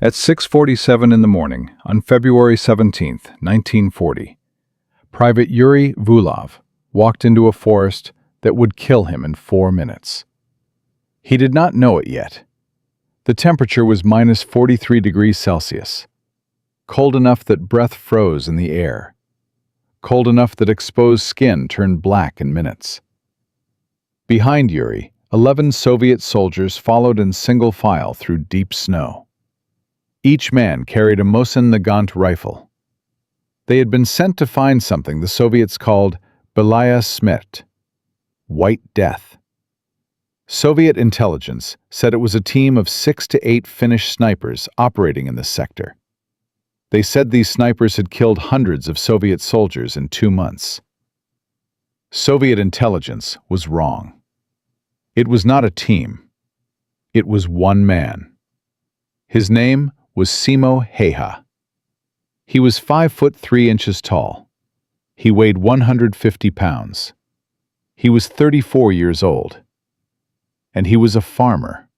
At 6:47 in the morning, on February 17, 1940, Private Yuri Vulov walked into a forest that would kill him in 4 minutes. He did not know it yet. The temperature was minus 43 degrees Celsius, cold enough that breath froze in the air, cold enough that exposed skin turned black in minutes. Behind Yuri, 11 Soviet soldiers followed in single file through deep snow. Each man carried a Mosin Nagant rifle. They had been sent to find something the Soviets called Belaya Smert, White Death. Soviet intelligence said it was a team of 6 to 8 Finnish snipers operating in this sector. They said these snipers had killed hundreds of Soviet soldiers in 2 months. Soviet intelligence was wrong. It was not a team. It was one man. His name was Simo Häyhä. He was 5 foot 3 inches tall. He weighed 150 pounds. He was 34 years old. And he was a farmer.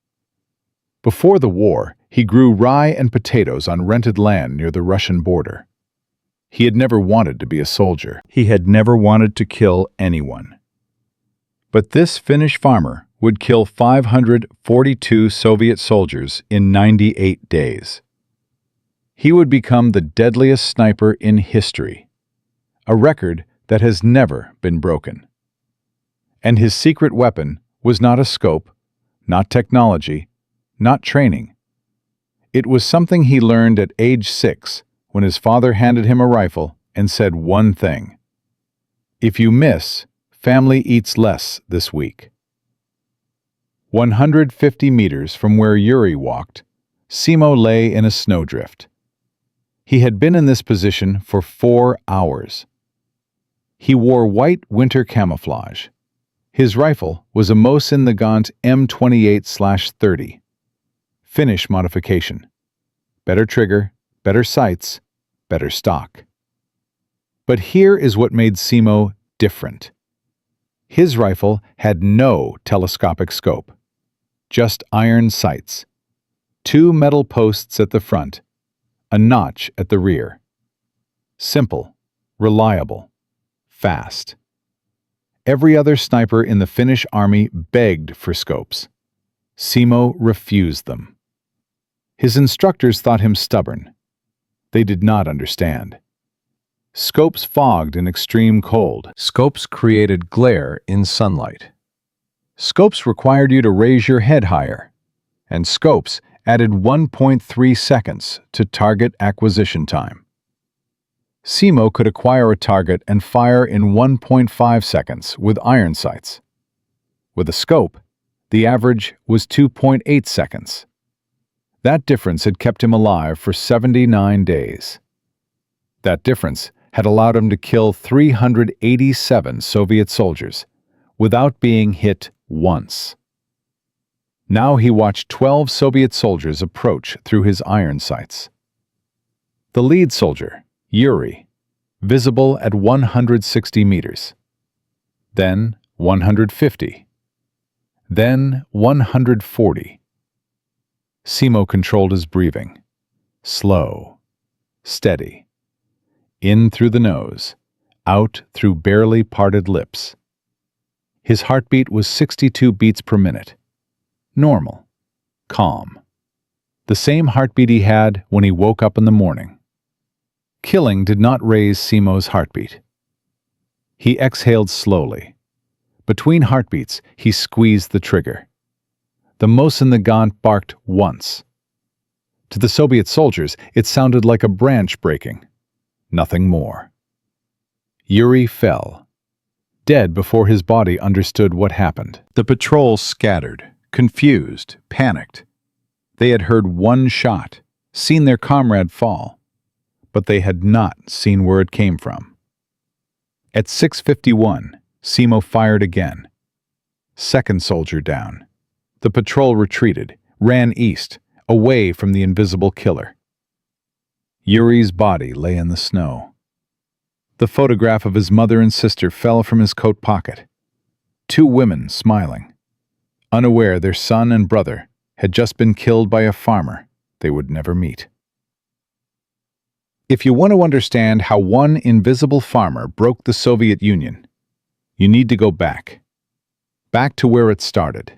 Before the war, he grew rye and potatoes on rented land near the Russian border. He had never wanted to be a soldier. He had never wanted to kill anyone. But this Finnish farmer would kill 542 Soviet soldiers in 98 days. He would become the deadliest sniper in history, a record that has never been broken. And his secret weapon was not a scope, not technology, not training. It was something he learned at age 6 when his father handed him a rifle and said one thing: "If you miss, family eats less this week." 150 meters from where Yuri walked, Simo lay in a snowdrift. He had been in this position for 4 hours. He wore white winter camouflage. His rifle was a Mosin Nagant M28/30. Finnish modification. Better trigger, better sights, better stock. But here is what made Simo different. His rifle had no telescopic scope, just iron sights, 2 metal posts at the front, a notch at the rear. Simple, reliable, fast. Every other sniper in the Finnish army begged for scopes. Simo refused them. His instructors thought him stubborn. They did not understand. Scopes fogged in extreme cold. Scopes created glare in sunlight. Scopes required you to raise your head higher. And scopes added 1.3 seconds to target acquisition time. Simo could acquire a target and fire in 1.5 seconds with iron sights. With a scope, the average was 2.8 seconds. That difference had kept him alive for 79 days. That difference had allowed him to kill 387 Soviet soldiers without being hit once. Now he watched 12 Soviet soldiers approach through his iron sights. The lead soldier, Yuri, visible at 160 meters. Then 150. Then 140. Simo controlled his breathing. Slow, steady. In through the nose, out through barely parted lips. His heartbeat was 62 beats per minute. Normal, calm. The same heartbeat he had when he woke up in the morning. Killing did not raise Simo's heartbeat. He exhaled slowly. Between heartbeats, he squeezed the trigger. The Mosin Nagant barked once. To the Soviet soldiers, it sounded like a branch breaking. Nothing more. Yuri fell, dead before his body understood what happened. The patrol scattered, confused, panicked. They had heard one shot, seen their comrade fall, but they had not seen where it came from. At 6:51, Simo fired again. Second soldier down. The patrol retreated, ran east, away from the invisible killer. Yuri's body lay in the snow. The photograph of his mother and sister fell from his coat pocket. 2 women smiling, unaware their son and brother had just been killed by a farmer they would never meet. If you want to understand how one invisible farmer broke the Soviet Union, you need to go back. Back to where it started.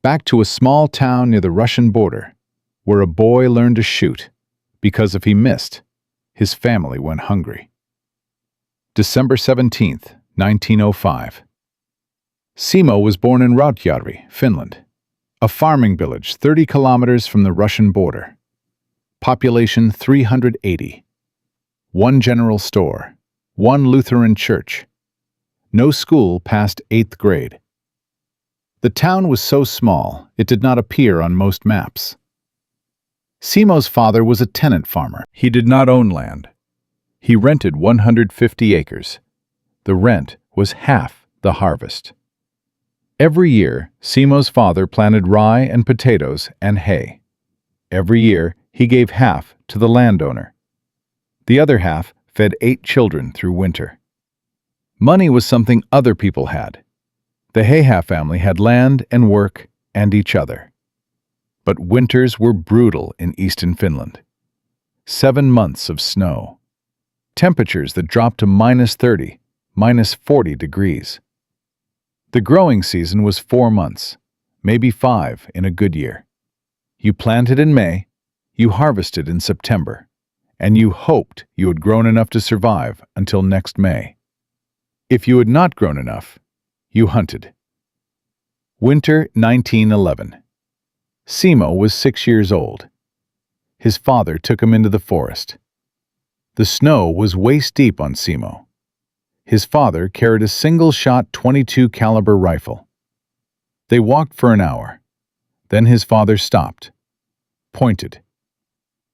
Back to a small town near the Russian border, where a boy learned to shoot, because if he missed, his family went hungry. December 17th, 1905. Simo was born in Rautjärvi, Finland, a farming village 30 kilometers from the Russian border. Population 380. One general store, one Lutheran church. No school past 8th grade. The town was so small, it did not appear on most maps. Simo's father was a tenant farmer. He did not own land. He rented 150 acres. The rent was half the harvest. Every year, Simo's father planted rye and potatoes and hay. Every year, he gave half to the landowner. The other half fed 8 children through winter. Money was something other people had. The Häyhä family had land and work and each other. But winters were brutal in eastern Finland. 7 months of snow. Temperatures that dropped to -30, -40 degrees. The growing season was 4 months, maybe 5 in a good year. You planted in May, you harvested in September, and you hoped you had grown enough to survive until next May. If you had not grown enough, you hunted. Winter 1911. Simo was 6 years old. His father took him into the forest. The snow was waist-deep on Simo. His father carried a single-shot .22 caliber rifle. They walked for an hour. Then his father stopped, pointed.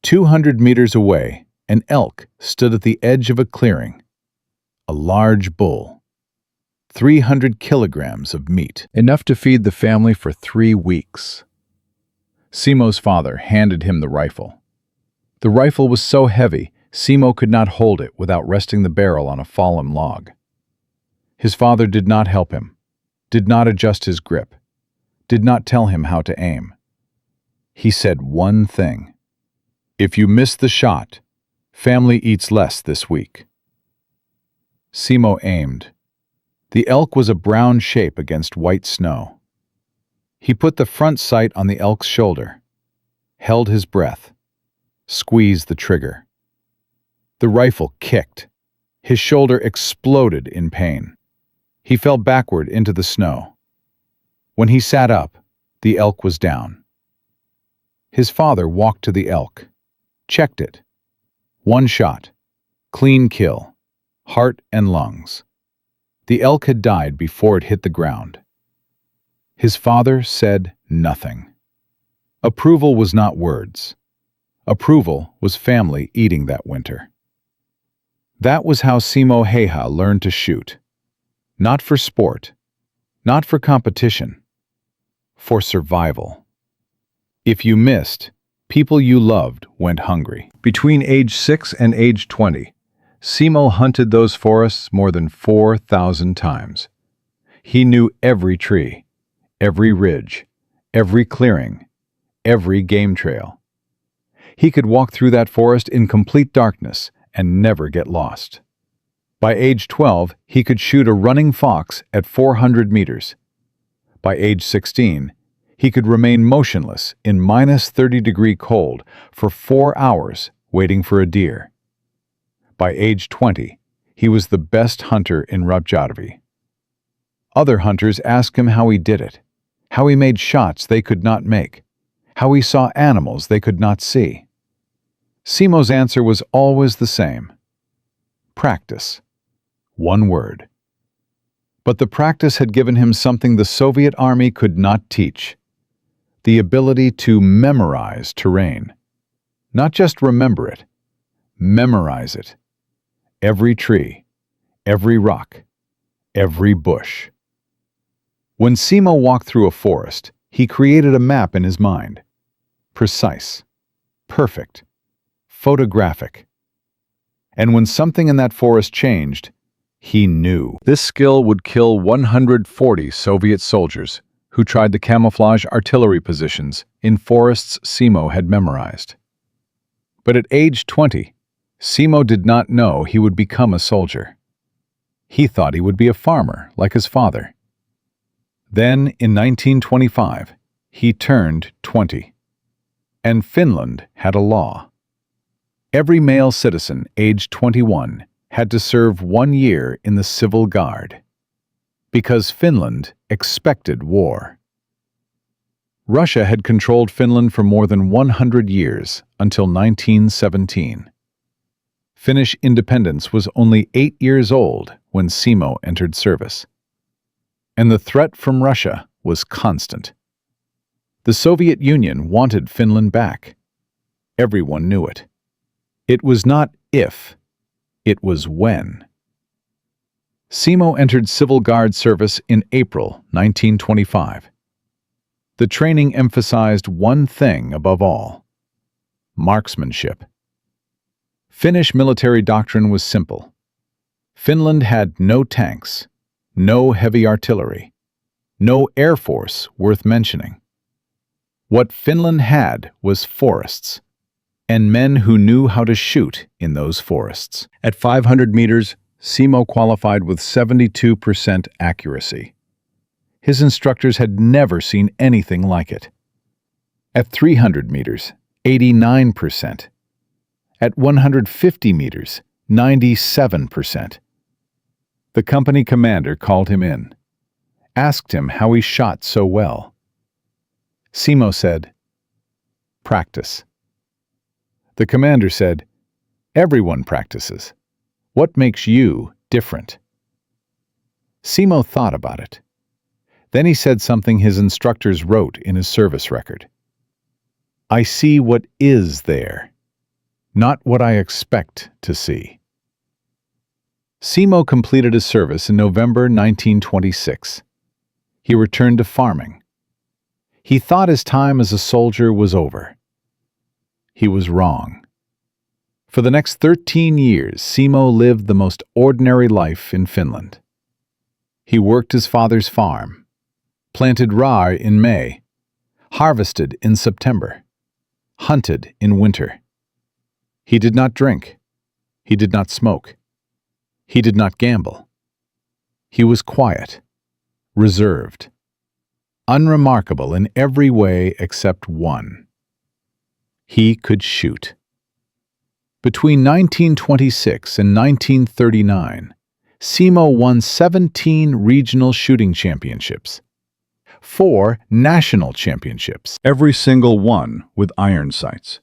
200 meters away, an elk stood at the edge of a clearing. A large bull. 300 kilograms of meat, enough to feed the family for 3 weeks. Simo's father handed him the rifle. The rifle was so heavy, Simo could not hold it without resting the barrel on a fallen log. His father did not help him, did not adjust his grip, did not tell him how to aim. He said one thing: "If you miss the shot, family eats less this week." Simo aimed. The elk was a brown shape against white snow. He put the front sight on the elk's shoulder, held his breath, squeezed the trigger. The rifle kicked. His shoulder exploded in pain. He fell backward into the snow. When he sat up, the elk was down. His father walked to the elk, checked it. 1 shot, clean kill, heart and lungs. The elk had died before it hit the ground. His father said nothing. Approval was not words. Approval was family eating that winter. That was how Simo Häyhä learned to shoot. Not for sport, not for competition, for survival. If you missed, people you loved went hungry. Between age 6 and age 20, Simo hunted those forests more than 4,000 times. He knew every tree, every ridge, every clearing, every game trail. He could walk through that forest in complete darkness and never get lost. By age 12, he could shoot a running fox at 400 meters. By age 16, he could remain motionless in -30-degree cold for 4 hours waiting for a deer. By age 20, he was the best hunter in Rautjärvi. Other hunters asked him how he did it, how he made shots they could not make, how he saw animals they could not see. Simo's answer was always the same: practice. One word. But the practice had given him something the Soviet army could not teach: the ability to memorize terrain. Not just remember it, memorize it. Every tree, every rock, every bush. When Simo walked through a forest, he created a map in his mind. Precise, perfect, photographic. And when something in that forest changed, he knew. This skill would kill 140 Soviet soldiers who tried to camouflage artillery positions in forests Simo had memorized. But at age 20, Simo did not know he would become a soldier. He thought he would be a farmer, like his father. Then, in 1925, he turned 20. And Finland had a law. Every male citizen aged 21 had to serve 1 year in the Civil Guard, because Finland expected war. Russia had controlled Finland for more than 100 years, until 1917. Finnish independence was only 8 years old when Simo entered service. And the threat from Russia was constant. The Soviet Union wanted Finland back. Everyone knew it. It was not if, it was when. Simo entered Civil Guard service in April 1925. The training emphasized one thing above all: marksmanship. Finnish military doctrine was simple. Finland had no tanks, no heavy artillery, no air force worth mentioning. What Finland had was forests, and men who knew how to shoot in those forests. At 500 meters, Simo qualified with 72% accuracy. His instructors had never seen anything like it. At 300 meters, 89%. At 150 meters, 97%. The company commander called him in, asked him how he shot so well. Simo said, "Practice." The commander said, "Everyone practices. What makes you different?" Simo thought about it. Then he said something his instructors wrote in his service record. "I see what is there, not what I expect to see." Simo completed his service in November 1926. He returned to farming. He thought his time as a soldier was over. He was wrong. For the next 13 years, Simo lived the most ordinary life in Finland. He worked his father's farm, planted rye in May, harvested in September, hunted in winter. He did not drink. He did not smoke. He did not gamble. He was quiet, reserved, unremarkable in every way except one. He could shoot. Between 1926 and 1939, Simo won 17 regional shooting championships, 4 national championships, every single one with iron sights.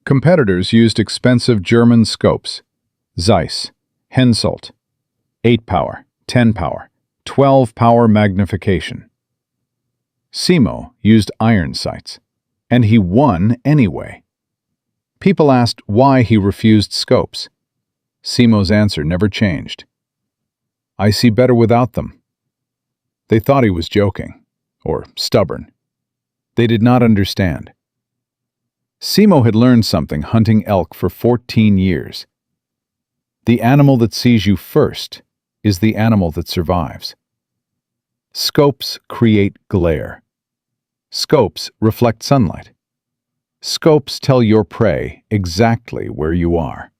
Competitors used expensive German scopes, Zeiss, Hensoldt, 8-power, 10-power, 12-power magnification. Simo used iron sights, and he won anyway. People asked why he refused scopes. Simo's answer never changed. "I see better without them." They thought he was joking, or stubborn. They did not understand. Simo had learned something hunting elk for 14 years. The animal that sees you first is the animal that survives. Scopes create glare. Scopes reflect sunlight. Scopes tell your prey exactly where you are.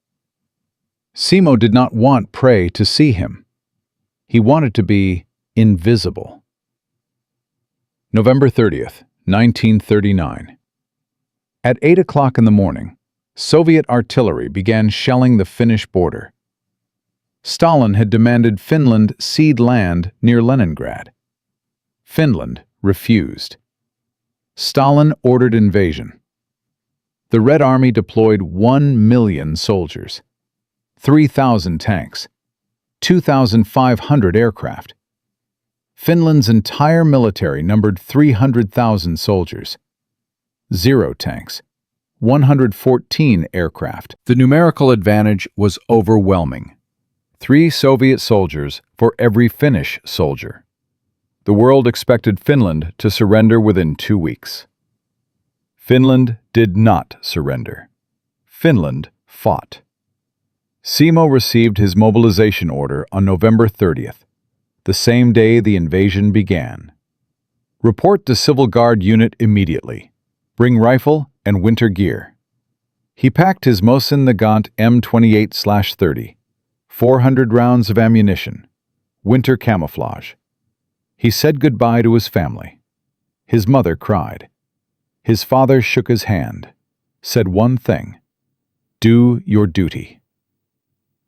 Simo did not want prey to see him. He wanted to be invisible. November 30th, 1939. At 8 o'clock in the morning, Soviet artillery began shelling the Finnish border. Stalin had demanded Finland cede land near Leningrad. Finland refused. Stalin ordered invasion. The Red Army deployed 1 million soldiers, 3,000 tanks, 2,500 aircraft. Finland's entire military numbered 300,000 soldiers, 0 tanks, 114 aircraft. The numerical advantage was overwhelming. 3 Soviet soldiers for every Finnish soldier. The world expected Finland to surrender within 2 weeks. Finland did not surrender. Finland fought. Simo received his mobilization order on November 30th, the same day the invasion began. Report to Civil Guard unit immediately. Bring rifle and winter gear. He packed his Mosin Nagant M28/30, 400 rounds of ammunition, winter camouflage. He said goodbye to his family. His mother cried. His father shook his hand, said one thing: do your duty.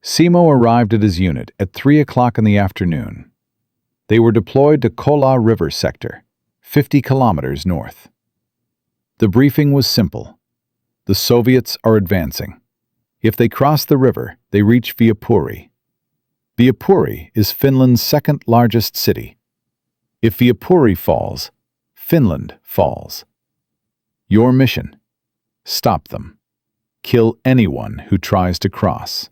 Simo arrived at his unit at 3 o'clock in the afternoon. They were deployed to Kola River sector, 50 kilometers north. The briefing was simple. The Soviets are advancing. If they cross the river, they reach Viipuri. Viipuri is Finland's second largest city. If Viipuri falls, Finland falls. Your mission: stop them. Kill anyone who tries to cross.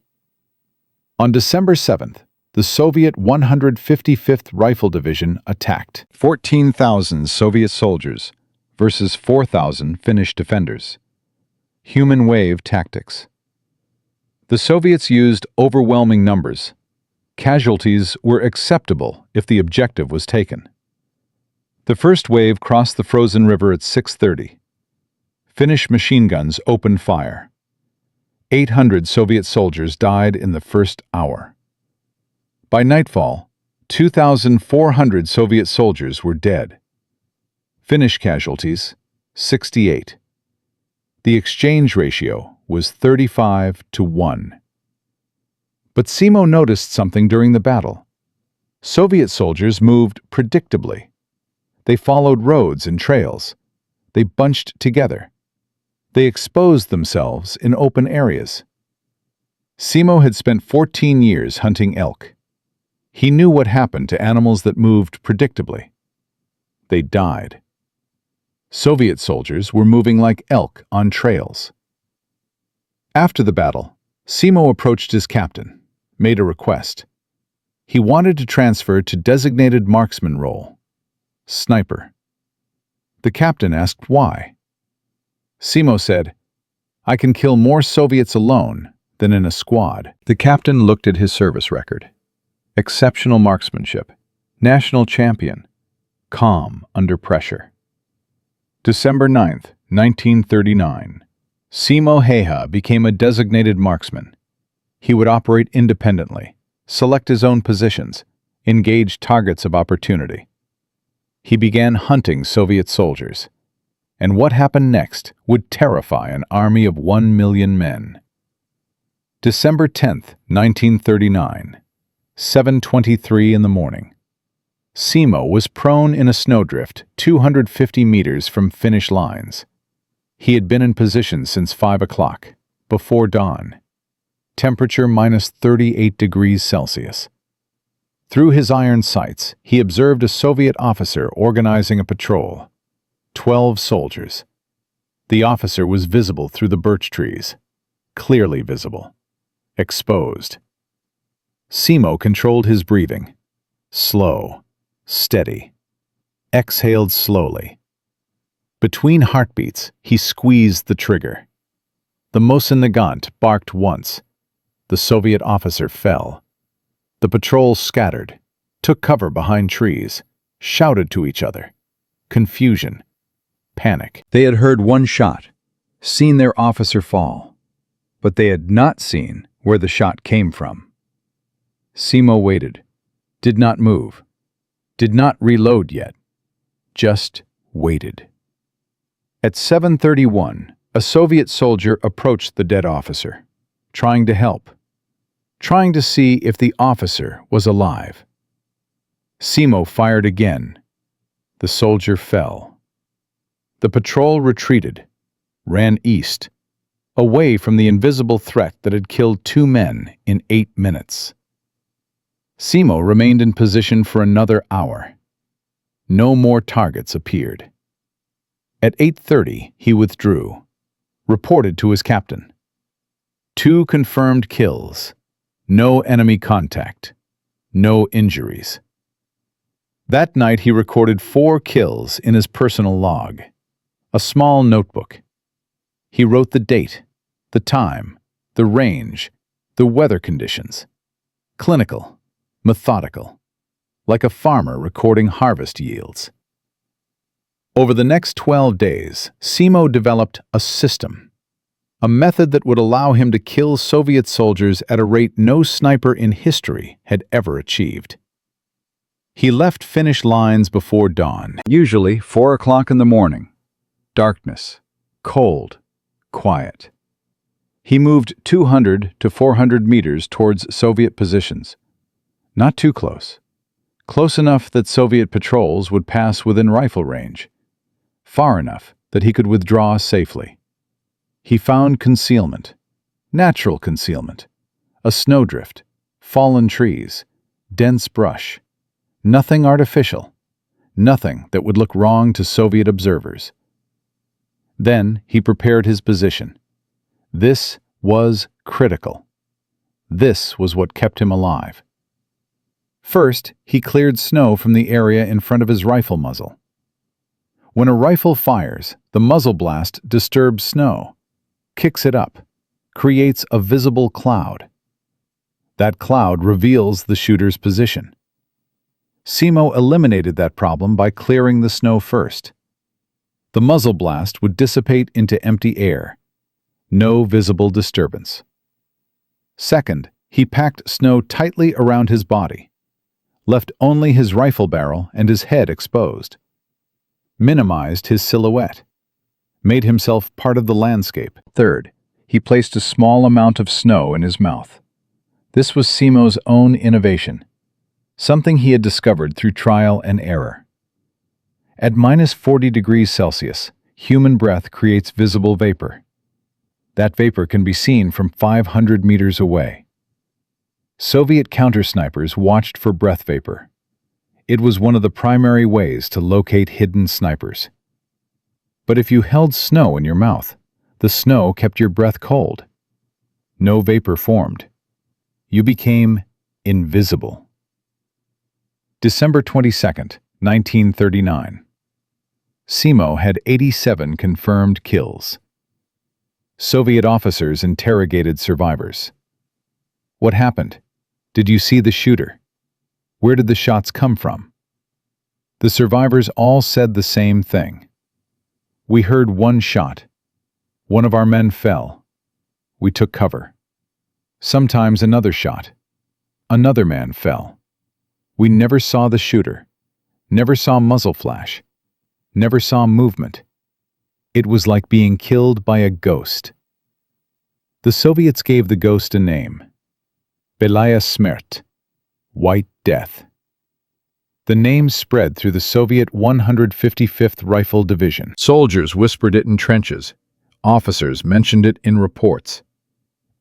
On December 7th, the Soviet 155th Rifle Division attacked. 14,000 Soviet soldiers versus 4,000 Finnish defenders. Human wave tactics. The Soviets used overwhelming numbers. Casualties were acceptable if the objective was taken. The first wave crossed the frozen river at 6:30. Finnish machine guns opened fire. 800 Soviet soldiers died in the first hour. By nightfall, 2,400 Soviet soldiers were dead. Finnish casualties, 68. The exchange ratio was 35-1. But Simo noticed something during the battle. Soviet soldiers moved predictably. They followed roads and trails. They bunched together. They exposed themselves in open areas. Simo had spent 14 years hunting elk. He knew what happened to animals that moved predictably. They died. Soviet soldiers were moving like elk on trails. After the battle, Simo approached his captain, made a request. He wanted to transfer to designated marksman role, sniper. The captain asked why. Simo said, "I can kill more Soviets alone than in a squad." The captain looked at his service record. Exceptional marksmanship, national champion, calm under pressure. December 9th, 1939. Simo Häyhä became a designated marksman. He would operate independently, select his own positions, engage targets of opportunity. He began hunting Soviet soldiers, and what happened next would terrify an army of 1 million men. December 10th, 1939, 7:23 in the morning. Simo was prone in a snowdrift 250 meters from Finnish lines. He had been in position since 5 o'clock, before dawn. Temperature minus 38 degrees Celsius. Through his iron sights, he observed a Soviet officer organizing a patrol. 12 soldiers. The officer was visible through the birch trees. Clearly visible. Exposed. Simo controlled his breathing. Slow. Steady. Exhaled slowly. Between heartbeats, he squeezed the trigger. The Mosin Nagant barked once. The Soviet officer fell. The patrol scattered, took cover behind trees, shouted to each other. Confusion. Panic. They had heard one shot, seen their officer fall, but they had not seen where the shot came from. Simo waited, did not move, did not reload yet, just waited. At 7:31, a Soviet soldier approached the dead officer, trying to help, trying to see if the officer was alive. Simo fired again. The soldier fell. The patrol retreated, ran east, away from the invisible threat that had killed 2 men in 8 minutes. Simo remained in position for another hour. No more targets appeared. At 8:30, he withdrew, reported to his captain. 2 confirmed kills, no enemy contact, no injuries. That night he recorded 4 kills in his personal log, a small notebook. He wrote the date, the time, the range, the weather conditions. Clinical, methodical, like a farmer recording harvest yields. Over the next 12 days, Simo developed a system, a method that would allow him to kill Soviet soldiers at a rate no sniper in history had ever achieved. He left Finnish lines before dawn, usually 4 o'clock in the morning. Darkness, cold, quiet. He moved 200 to 400 meters towards Soviet positions. Not too close. Close enough that Soviet patrols would pass within rifle range. Far enough that he could withdraw safely. He found concealment, natural concealment, a snowdrift, fallen trees, dense brush. Nothing artificial, nothing that would look wrong to Soviet observers. Then he prepared his position. This was critical. This was what kept him alive. First, he cleared snow from the area in front of his rifle muzzle. When a rifle fires, the muzzle blast disturbs snow, kicks it up, creates a visible cloud. That cloud reveals the shooter's position. Simo eliminated that problem by clearing the snow first. The muzzle blast would dissipate into empty air. No visible disturbance. Second, he packed snow tightly around his body, left only his rifle barrel and his head exposed. Minimized his silhouette, made himself part of the landscape. Third, he placed a small amount of snow in his mouth. This was Simo's own innovation, something he had discovered through trial and error. At -40 degrees Celsius, human breath creates visible vapor. That vapor can be seen from 500 meters away. Soviet counter-snipers watched for breath vapor. It was one of the primary ways to locate hidden snipers. But if you held snow in your mouth, the snow kept your breath cold. No vapor formed. You became invisible. December 22nd, 1939. Simo had 87 confirmed kills. Soviet officers interrogated survivors. What happened? Did you see the shooter? Where did the shots come from? The survivors all said the same thing. We heard one shot. One of our men fell. We took cover. Sometimes another shot. Another man fell. We never saw the shooter. Never saw muzzle flash. Never saw movement. It was like being killed by a ghost. The Soviets gave the ghost a name. Belaya Smert, White Death. The name spread through the Soviet 155th Rifle Division. Soldiers whispered it in trenches. Officers mentioned it in reports.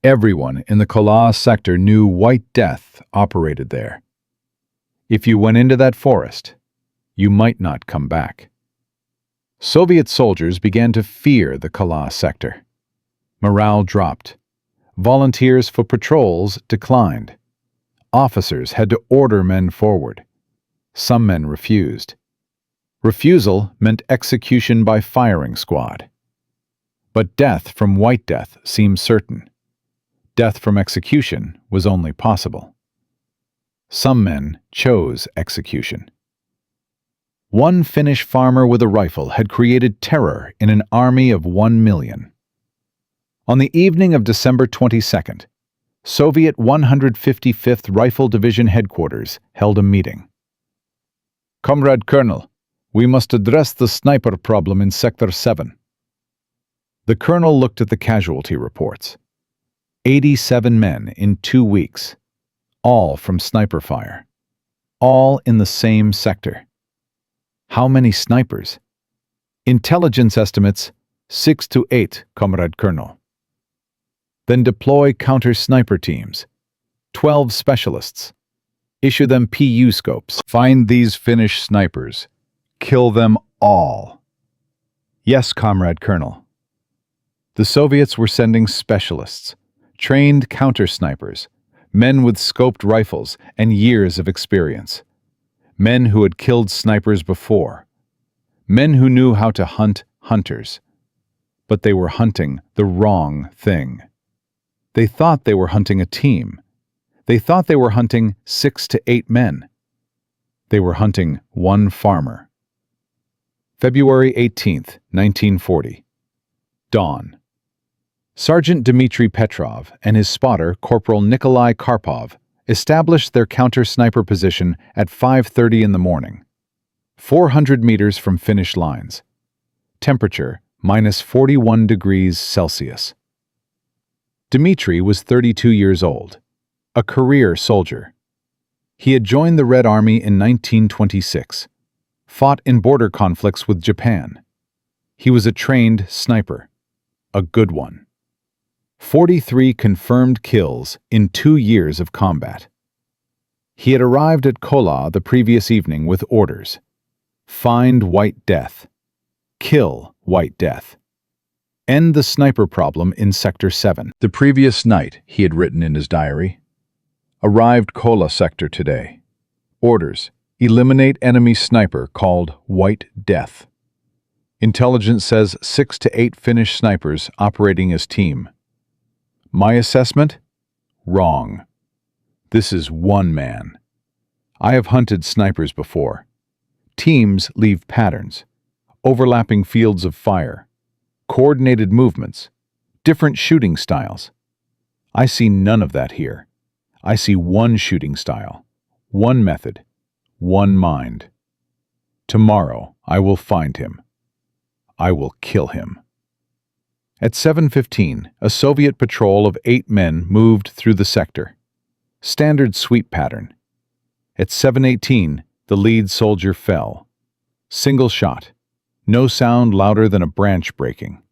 Everyone in the Kola sector knew White Death operated there. If you went into that forest, you might not come back. Soviet soldiers began to fear the Kola sector. Morale dropped. Volunteers for patrols declined. Officers had to order men forward. Some men refused. Refusal meant execution by firing squad. But death from White Death seemed certain. Death from execution was only possible. Some men chose execution. One Finnish farmer with a rifle had created terror in an army of 1 million. On the evening of December 22nd, Soviet 155th Rifle Division headquarters held a meeting. Comrade Colonel, we must address the sniper problem in Sector 7. The colonel looked at the casualty reports. 87 men in 2 weeks, all from sniper fire, all in the same sector. How many snipers? Intelligence estimates 6 to 8, Comrade Colonel. Then deploy counter-sniper teams, 12 specialists. Issue them PU scopes. Find these Finnish snipers. Kill them all. Yes, Comrade Colonel. The Soviets were sending specialists, trained counter-snipers, men with scoped rifles and years of experience. Men who had killed snipers before. Men who knew how to hunt hunters. But they were hunting the wrong thing. They thought they were hunting a team. They thought they were hunting 6 to 8 men. They were hunting one farmer. February 18th, 1940. Dawn. Sergeant Dmitry Petrov and his spotter, Corporal Nikolai Karpov, established their counter-sniper position at 5:30 in the morning, 400 meters from Finnish lines. Temperature, -41 degrees Celsius. Dmitry was 32 years old, a career soldier. He had joined the Red Army in 1926, fought in border conflicts with Japan. He was a trained sniper, a good one. 43 confirmed kills in 2 years of combat. He had arrived at Kola the previous evening with orders: find White Death, kill White Death, end the sniper problem in Sector 7. The previous night, he had written in his diary, arrived Kola sector today. Orders: eliminate enemy sniper called White Death. Intelligence says 6 to 8 Finnish snipers operating as team. My assessment? Wrong. This is one man. I have hunted snipers before. Teams leave patterns, overlapping fields of fire, coordinated movements, different shooting styles. I see none of that here. I see one shooting style, one method, one mind. Tomorrow I will find him. I will kill him. At 7:15, a Soviet patrol of 8 men moved through the sector. Standard sweep pattern. At 7:18, the lead soldier fell. Single shot. No sound louder than a branch breaking.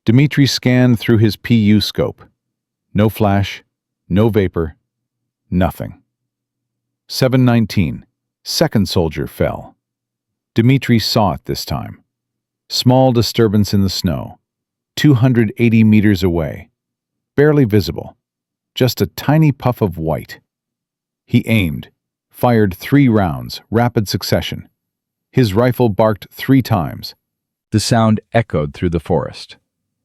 Dmitry scanned through his PU scope. No flash, no vapor, nothing. 7:19, second soldier fell. Dmitry saw it this time. Small disturbance in the snow. 280 meters away, barely visible, just a tiny puff of white. He aimed, fired 3 rounds, rapid succession. His rifle barked 3 times. The sound echoed through the forest.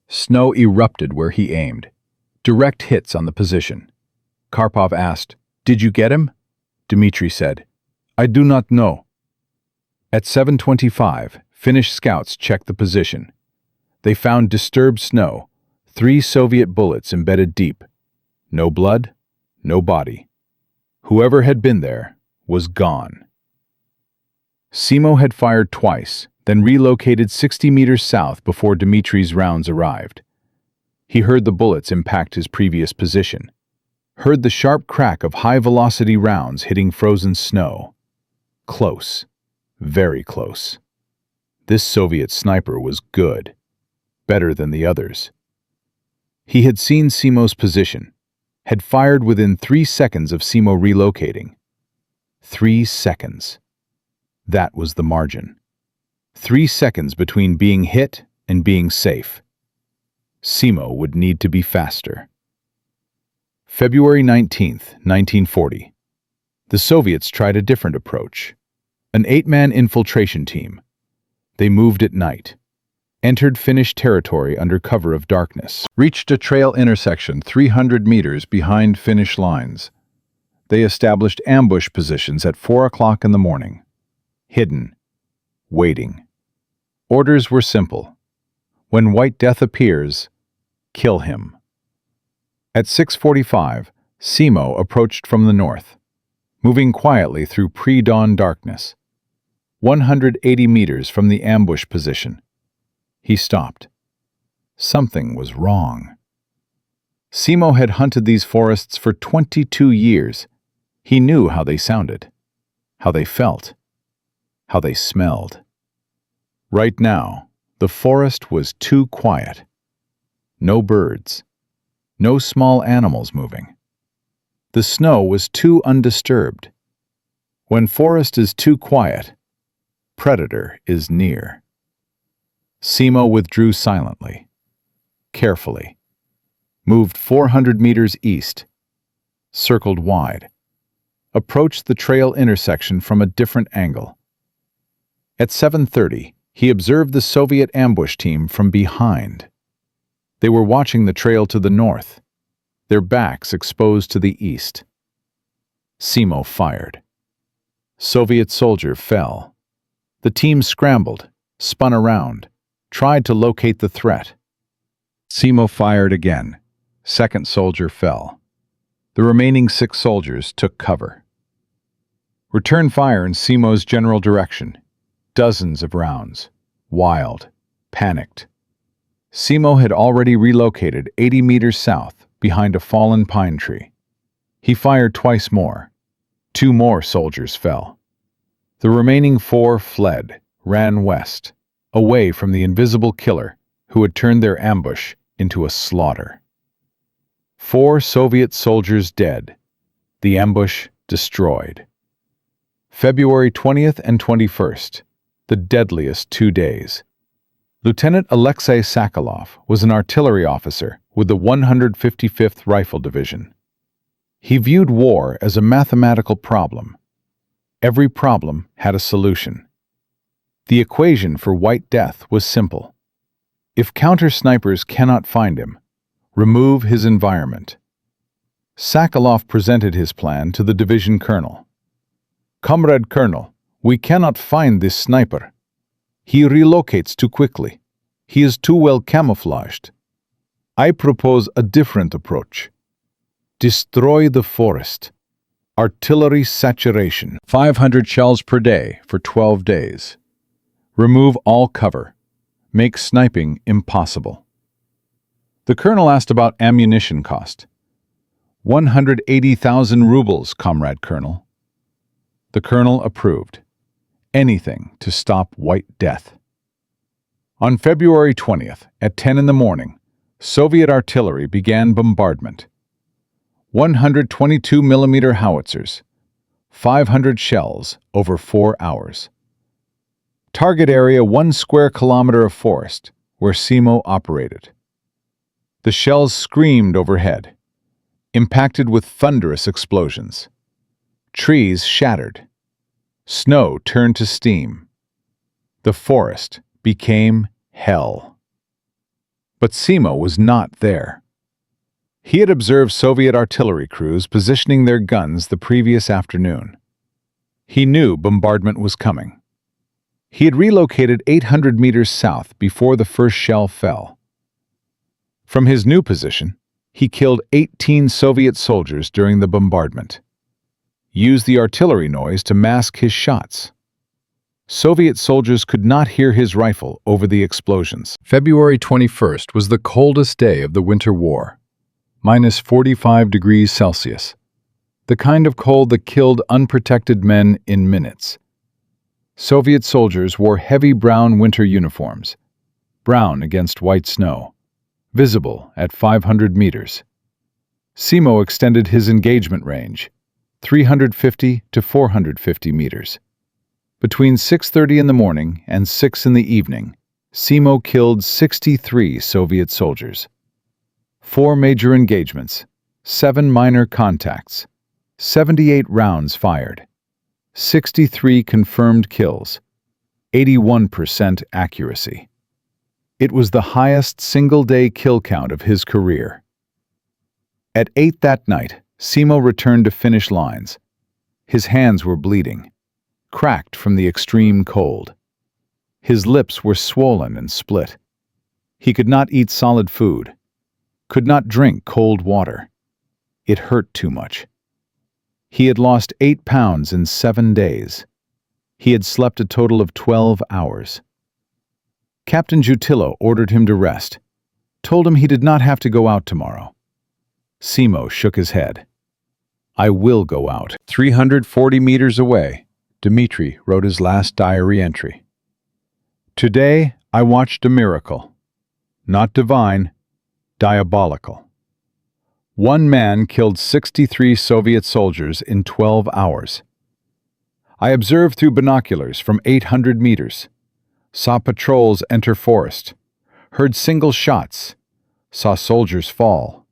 Snow erupted where he aimed. Direct hits on the position. Karpov asked, "Did you get him?" Dmitry said, "I do not know." At 7:25, Finnish scouts checked the position. They found disturbed snow, 3 Soviet bullets embedded deep. No blood, no body. Whoever had been there was gone. Simo had fired twice, then relocated 60 meters south before Dmitry's rounds arrived. He heard the bullets impact his previous position, heard the sharp crack of high-velocity rounds hitting frozen snow. Close, very close. This Soviet sniper was good. Better than the others. He had seen Simo's position, had fired within 3 seconds of Simo relocating. 3 seconds. That was the margin. 3 seconds between being hit and being safe. Simo would need to be faster. February 19th, 1940. The Soviets tried a different approach. An 8-man infiltration team. They moved at night. Entered Finnish territory under cover of darkness, reached a trail intersection 300 meters behind Finnish lines. They established ambush positions at 4 o'clock in the morning. Hidden. Waiting. Orders were simple. When White Death appears, kill him. At 6:45, Simo approached from the north, moving quietly through pre-dawn darkness. 180 meters from the ambush position. He stopped. Something was wrong. Simo had hunted these forests for 22 years. He knew how they sounded, how they felt, how they smelled. Right now, the forest was too quiet. No birds, no small animals moving. The snow was too undisturbed. When forest is too quiet, predator is near. Simo withdrew silently, carefully, moved 400 meters east, circled wide, approached the trail intersection from a different angle. At 7:30, he observed the Soviet ambush team from behind. They were watching the trail to the north, their backs exposed to the east. Simo fired. Soviet soldier fell. The team scrambled, spun around, tried to locate the threat. Simo fired again. Second soldier fell. The remaining 6 soldiers took cover. Return fire in Simo's general direction. Dozens of rounds. Wild. Panicked. Simo had already relocated 80 meters south behind a fallen pine tree. He fired twice more. 2 more soldiers fell. The remaining 4 fled, ran west, away from the invisible killer who had turned their ambush into a slaughter. 4 Soviet soldiers dead. The ambush destroyed. February 20th and 21st, the deadliest 2 days. Lieutenant Alexei Sokolov was an artillery officer with the 155th Rifle Division. He viewed war as a mathematical problem. Every problem had a solution. The equation for White Death was simple. If counter-snipers cannot find him, remove his environment. Sokolov presented his plan to the division colonel. "Comrade Colonel, we cannot find this sniper. He relocates too quickly. He is too well camouflaged. I propose a different approach. Destroy the forest. Artillery saturation. 500 shells per day for 12 days. Remove all cover. Make sniping impossible." The colonel asked about ammunition cost. 180,000 rubles, Comrade Colonel. The colonel approved. Anything to stop White Death. On February 20th, at 10 in the morning, Soviet artillery began bombardment. 122mm howitzers, 500 shells over 4 hours. Target area 1 square kilometer of forest, where Simo operated. The shells screamed overhead, impacted with thunderous explosions. Trees shattered. Snow turned to steam. The forest became hell. But Simo was not there. He had observed Soviet artillery crews positioning their guns the previous afternoon. He knew bombardment was coming. He had relocated 800 meters south before the first shell fell. From his new position, he killed 18 Soviet soldiers during the bombardment. Used the artillery noise to mask his shots. Soviet soldiers could not hear his rifle over the explosions. February 21st was the coldest day of the winter war. -45°C. The kind of cold that killed unprotected men in minutes. Soviet soldiers wore heavy brown winter uniforms, brown against white snow, visible at 500 meters. Simo extended his engagement range, 350 to 450 meters. Between 6:30 in the morning and 6 in the evening, Simo killed 63 Soviet soldiers. 4 major engagements, 7 minor contacts, 78 rounds fired, 63 confirmed kills, 81% accuracy. It was the highest single-day kill count of his career. At 8 that night, Simo returned to Finnish lines. His hands were bleeding, cracked from the extreme cold. His lips were swollen and split. He could not eat solid food, could not drink cold water. It hurt too much. He had lost 8 pounds in 7 days. He had slept a total of 12 hours. Captain Jutillo ordered him to rest, told him he did not have to go out tomorrow. Simo shook his head. "I will go out." 340 meters away, Dmitri wrote his last diary entry. "Today I watched a miracle. Not divine, diabolical. 1 man killed 63 Soviet soldiers in 12 hours. I observed through binoculars from 800 meters, saw patrols enter forest, heard single shots, saw soldiers fall.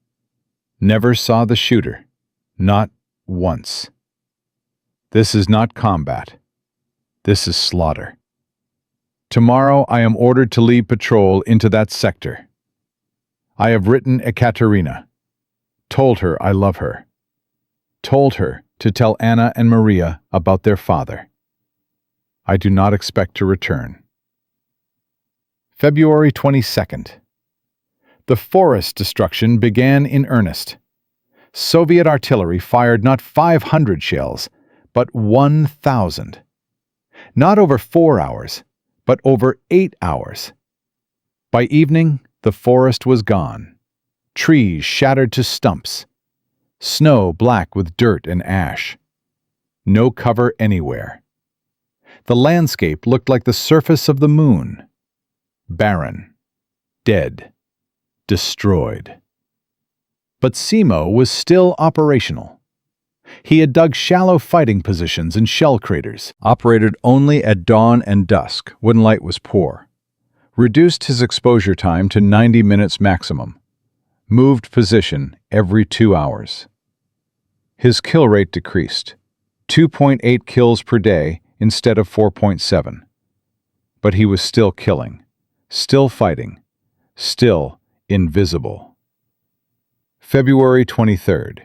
Never saw the shooter, not once. This is not combat. This is slaughter. Tomorrow I am ordered to lead patrol into that sector. I have written Ekaterina, told her I love her, told her to tell Anna and Maria about their father. I do not expect to return. February 22nd. The forest destruction began in earnest. Soviet artillery fired not 500 shells, but 1,000. Not over 4 hours, but over 8 hours. By evening, the forest was gone. Trees shattered to stumps. Snow black with dirt and ash. No cover anywhere. The landscape looked like the surface of the moon. Barren. Dead. Destroyed. But Simo was still operational. He had dug shallow fighting positions in shell craters, operated only at dawn and dusk when light was poor, reduced his exposure time to 90 minutes maximum, moved position every 2 hours. His kill rate decreased, 2.8 kills per day instead of 4.7. But he was still killing, still fighting, still invisible. February 23rd,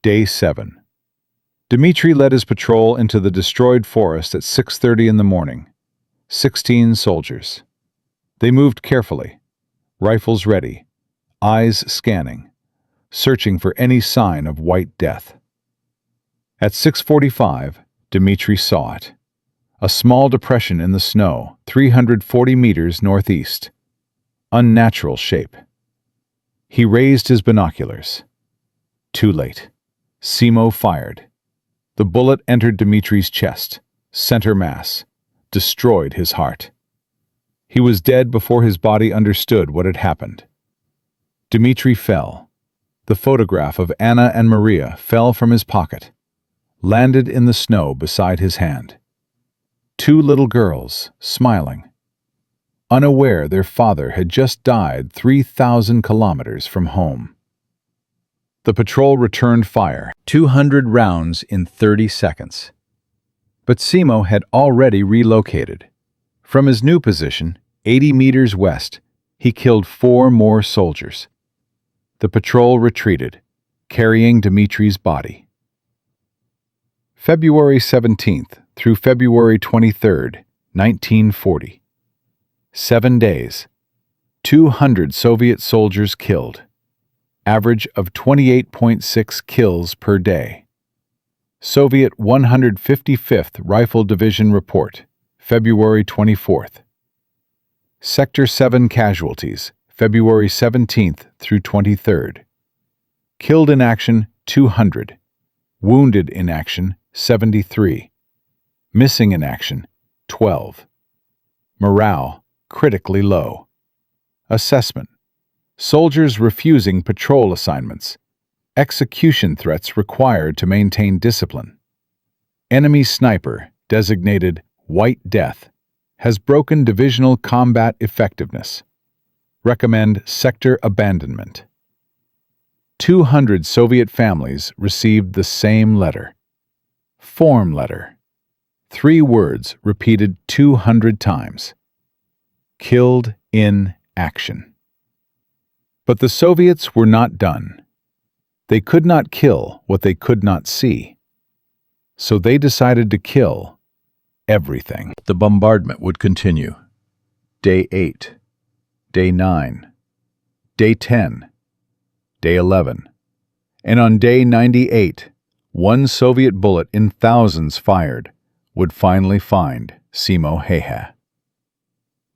Day 7. Dmitri led his patrol into the destroyed forest at 6:30 in the morning. 16 soldiers. They moved carefully, rifles ready, eyes scanning, searching for any sign of white death. At 6:45, Dmitri saw it. A small depression in the snow, 340 meters northeast. Unnatural shape. He raised his binoculars. Too late. Simo fired. The bullet entered Dmitri's chest, center mass, destroyed his heart. He was dead before his body understood what had happened. Dmitri fell. The photograph of Anna and Maria fell from his pocket, landed in the snow beside his hand. 2 little girls, smiling, unaware their father had just died 3,000 kilometers from home. The patrol returned fire, 200 rounds in 30 seconds. But Simo had already relocated. From his new position, 80 meters west, he killed 4 more soldiers. The patrol retreated, carrying Dmitri's body. February 17th through February 23rd, 1940. 7 days. 200 Soviet soldiers killed. Average of 28.6 kills per day. Soviet 155th Rifle Division Report, February 24th. Sector 7 casualties, February 17th through 23rd. Killed in action, 200. Wounded in action, 73. Missing in action, 12. Morale, critically low. Assessment. Soldiers refusing patrol assignments. Execution threats required to maintain discipline. Enemy sniper, designated White Death, has broken divisional combat effectiveness. Recommend sector abandonment. 200 Soviet families received the same letter. Form letter. 3 words repeated 200 times. Killed in action. But the Soviets were not done. They could not kill what they could not see. So they decided to kill everything. The bombardment would continue. Day 8, Day 9, Day 10, Day 11. And on Day 98, 1 Soviet bullet in thousands fired would finally find Simo Häyhä.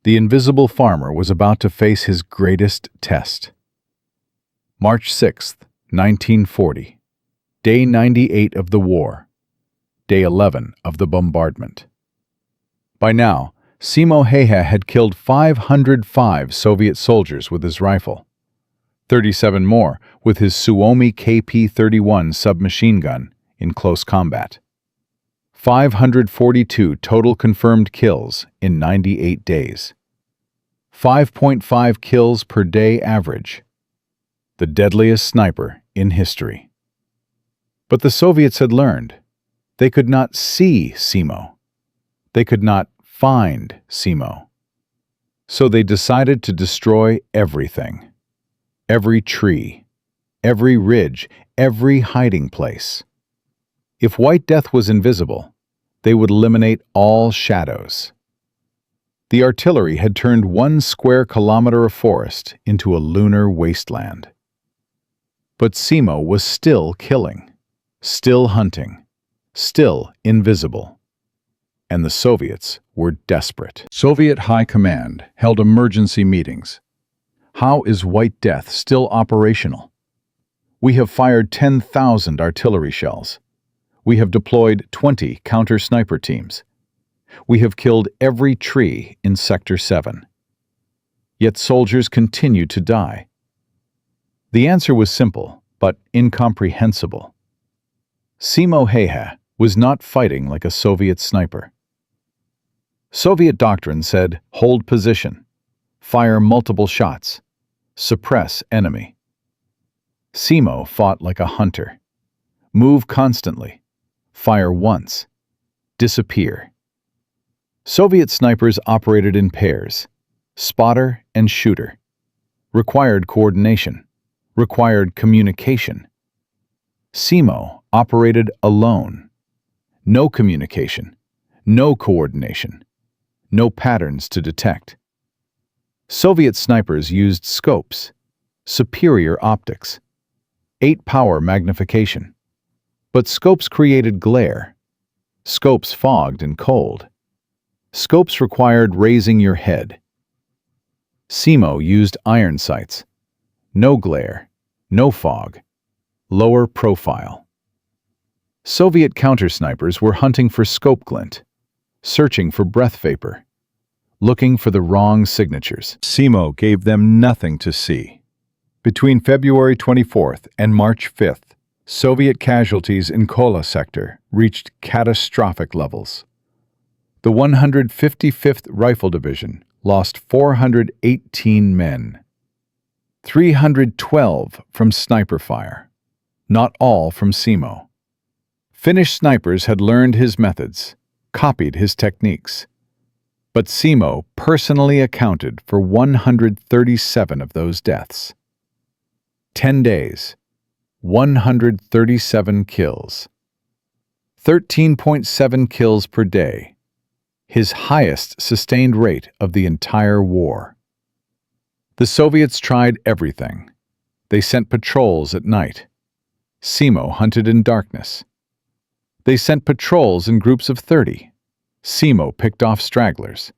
The invisible farmer was about to face his greatest test. March 6th, 1940. Day 98 of the war. Day 11 of the bombardment. By now, Simo Häyhä had killed 505 Soviet soldiers with his rifle, 37 more with his Suomi KP-31 submachine gun in close combat. 542 total confirmed kills in 98 days. 5.5 kills per day average. The deadliest sniper in history. But the Soviets had learned. They could not see Simo. They could not find Simo. So they decided to destroy everything. Every tree, every ridge, every hiding place. If White Death was invisible, they would eliminate all shadows. The artillery had turned 1 square kilometer of forest into a lunar wasteland. But Simo was still killing, still hunting, still invisible. And the Soviets were desperate. Soviet High Command held emergency meetings. How is White Death still operational? We have fired 10,000 artillery shells. We have deployed 20 counter-sniper teams. We have killed every tree in Sector 7. Yet soldiers continue to die. The answer was simple, but incomprehensible. Simo Häyhä was not fighting like a Soviet sniper. Soviet doctrine said, hold position, fire multiple shots, suppress enemy. Simo fought like a hunter. Move constantly, fire once, disappear. Soviet snipers operated in pairs, spotter and shooter, required coordination, required communication. Simo operated alone. No communication, no coordination, no patterns to detect. Soviet snipers used scopes, superior optics, 8-power magnification. But scopes created glare. Scopes fogged and cold. Scopes required raising your head. Simo used iron sights. No glare, no fog, lower profile. Soviet counter-snipers were hunting for scope glint, searching for breath vapor, looking for the wrong signatures. Simo gave them nothing to see. Between February 24th and March 5th, Soviet casualties in Kola sector reached catastrophic levels. The 155th Rifle Division lost 418 men, 312 from sniper fire, not all from Simo. Finnish snipers had learned his methods, copied his techniques, but Simo personally accounted for 137 of those deaths. 10 days, 137 kills. 13.7 kills per day, his highest sustained rate of the entire war. The Soviets tried everything. They sent patrols at night. Simo hunted in darkness. They sent patrols in groups of 30. Simo picked off stragglers.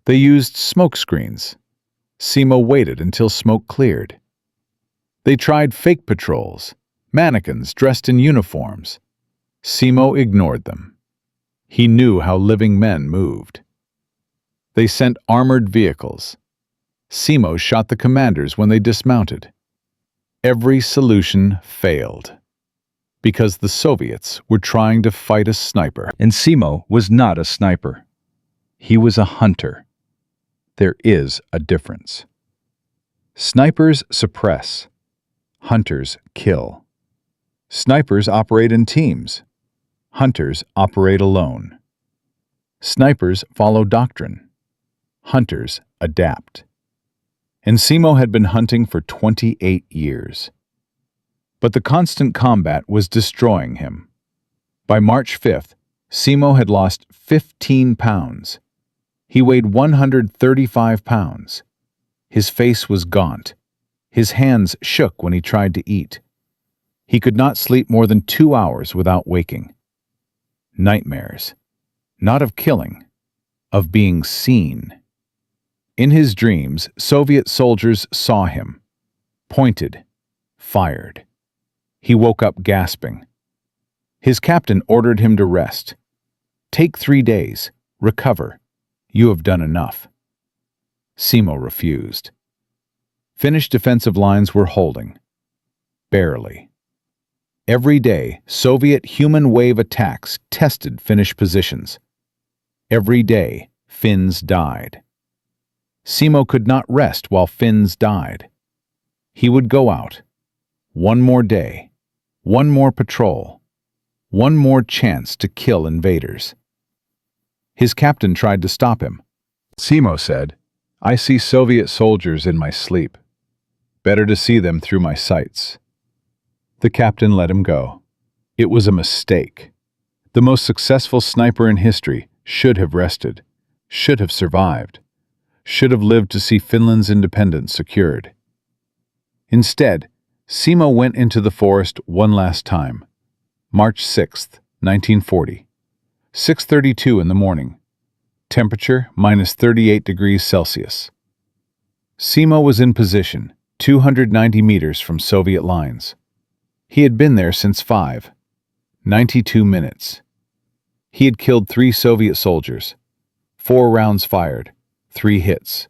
They used smoke screens. Simo waited until smoke cleared. They tried fake patrols, mannequins dressed in uniforms. Simo ignored them. He knew how living men moved. They sent armored vehicles. Simo shot the commanders when they dismounted. Every solution failed, because the Soviets were trying to fight a sniper. And Simo was not a sniper. He was a hunter. There is a difference. Snipers suppress. Hunters kill. Snipers operate in teams. Hunters operate alone. Snipers follow doctrine. Hunters adapt. And Simo had been hunting for 28 years. But the constant combat was destroying him. By March 5th, Simo had lost 15 pounds. He weighed 135 pounds. His face was gaunt. His hands shook when he tried to eat. He could not sleep more than 2 hours without waking. Nightmares, not of killing, of being seen. In his dreams, Soviet soldiers saw him, pointed, fired. He woke up gasping. His captain ordered him to rest. Take 3 days, recover. You have done enough. Simo refused. Finnish defensive lines were holding. Barely. Every day, Soviet human wave attacks tested Finnish positions. Every day, Finns died. Simo could not rest while Finns died. He would go out. One more day, one more patrol, one more chance to kill invaders. His captain tried to stop him. Simo said, "I see Soviet soldiers in my sleep. Better to see them through my sights." The captain let him go. It was a mistake. The most successful sniper in history should have rested, should have survived, should have lived to see Finland's independence secured. Instead, Simo went into the forest one last time. March 6th, 1940. 6:32 in the morning. Temperature minus 38 degrees Celsius. Simo was in position, 290 meters from Soviet lines. He had been there since 5:92 minutes. He had killed 3 Soviet soldiers. 4 rounds fired, 3 hits.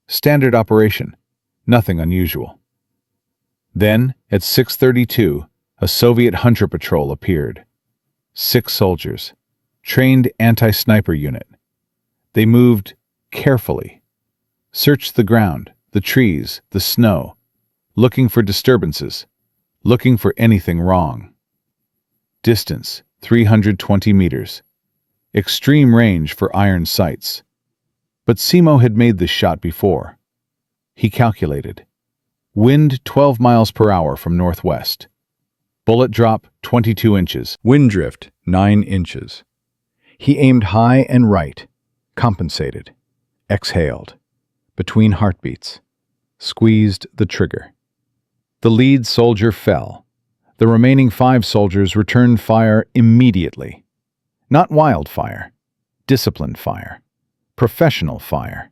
Standard operation, nothing unusual. Then, at 6:32, a Soviet hunter patrol appeared. 6 soldiers, trained anti-sniper unit. They moved carefully, searched the ground, the trees, the snow, looking for disturbances, looking for anything wrong. Distance, 320 meters. Extreme range for iron sights. But Simo had made this shot before. He calculated. Wind 12 miles per hour from northwest. Bullet drop 22 inches. Wind drift 9 inches. He aimed high and right, compensated, exhaled, between heartbeats, squeezed the trigger. The lead soldier fell. The remaining 5 soldiers returned fire immediately. Not wildfire, disciplined fire, professional fire.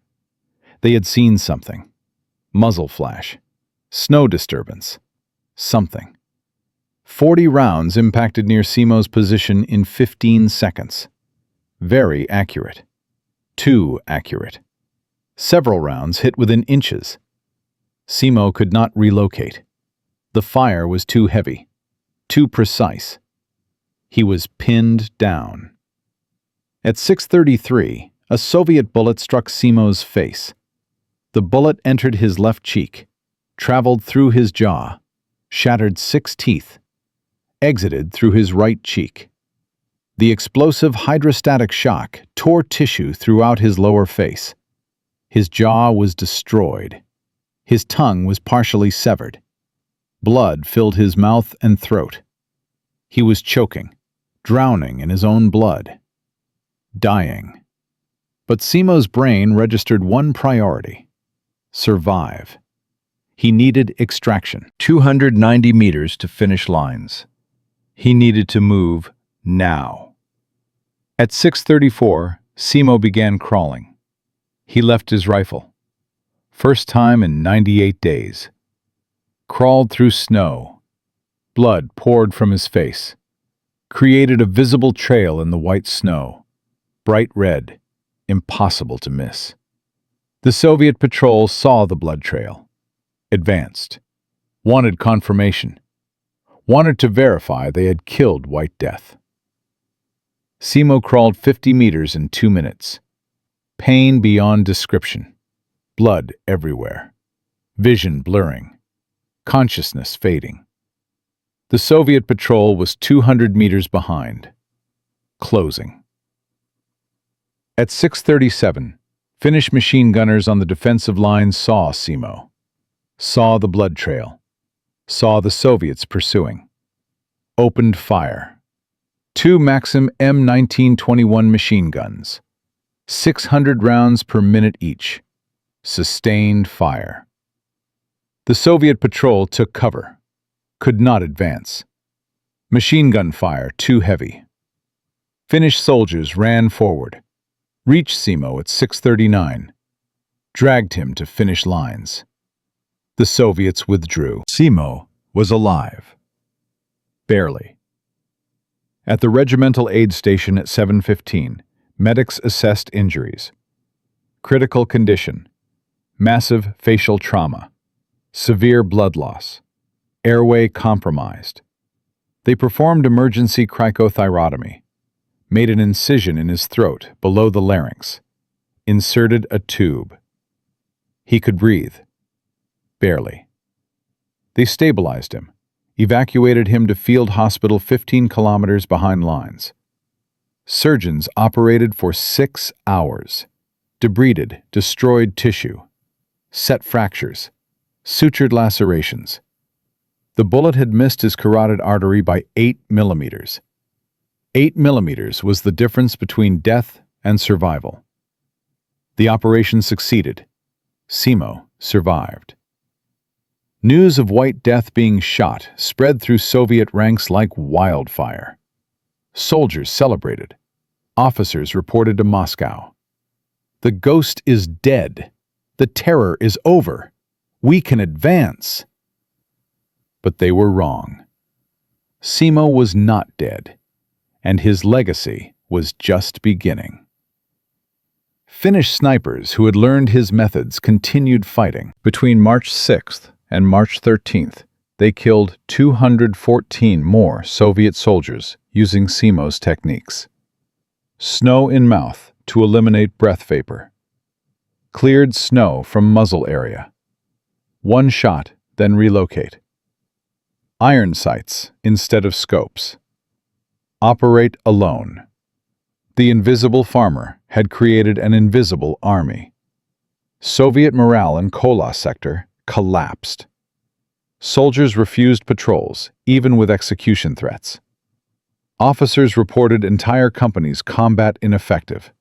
They had seen something. Muzzle flash, snow disturbance, something. 40 rounds impacted near Simo's position in 15 seconds. Very accurate. Too accurate. Several rounds hit within inches. Simo could not relocate. The fire was too heavy, too precise. He was pinned down. At 6:33, a Soviet bullet struck Simo's face. The bullet entered his left cheek, traveled through his jaw, shattered 6 teeth, exited through his right cheek. The explosive hydrostatic shock tore tissue throughout his lower face. His jaw was destroyed. His tongue was partially severed. Blood filled his mouth and throat. He was choking, drowning in his own blood. Dying. But Simo's brain registered one priority: survive. He needed extraction. 290 meters to finish lines. He needed to move now. At 6:34, Simo began crawling. He left his rifle. First time in 98 days. Crawled through snow. Blood poured from his face. Created a visible trail in the white snow. Bright red. Impossible to miss. The Soviet patrol saw the blood trail. Advanced. Wanted confirmation. Wanted to verify they had killed White Death. Simo crawled 50 meters in 2 minutes. Pain beyond description. Blood everywhere. Vision blurring. Consciousness fading. The Soviet patrol was 200 meters behind. Closing. At 6:37, Finnish machine gunners on the defensive lines saw Simo. Saw the blood trail. Saw the Soviets pursuing. Opened fire. 2 Maxim M1921 machine guns. 600 rounds per minute each. Sustained fire. The Soviet patrol took cover. Could not advance. Machine gun fire too heavy. Finnish soldiers ran forward. Reached Simo at 6:39. Dragged him to Finnish lines. The Soviets withdrew. Simo was alive. Barely. At the regimental aid station at 7:15, medics assessed injuries. Critical condition. Massive facial trauma. Severe blood loss. Airway compromised. They performed emergency cricothyrotomy. Made an incision in his throat below the larynx. Inserted a tube. He could breathe. Barely. They stabilized him. Evacuated him to field hospital 15 kilometers behind lines. Surgeons operated for 6 hours. Debrided, destroyed tissue. Set fractures. Sutured lacerations. The bullet had missed his carotid artery by 8 millimeters. 8 millimeters was the difference between death and survival. The operation succeeded. Simo survived. News of White Death being shot spread through Soviet ranks like wildfire. Soldiers celebrated. Officers reported to Moscow. "The ghost is dead. The terror is over. We can advance." But they were wrong. Simo was not dead, and his legacy was just beginning. Finnish snipers who had learned his methods continued fighting. Between March 6th and March 13th, they killed 214 more Soviet soldiers using Simo's techniques. Snow in mouth to eliminate breath vapor. Cleared snow from muzzle area. One shot, then relocate. Iron sights instead of scopes. Operate alone. The invisible farmer had created an invisible army. Soviet morale in Kola sector collapsed. Soldiers refused patrols, even with execution threats. Officers reported entire companies combat ineffective.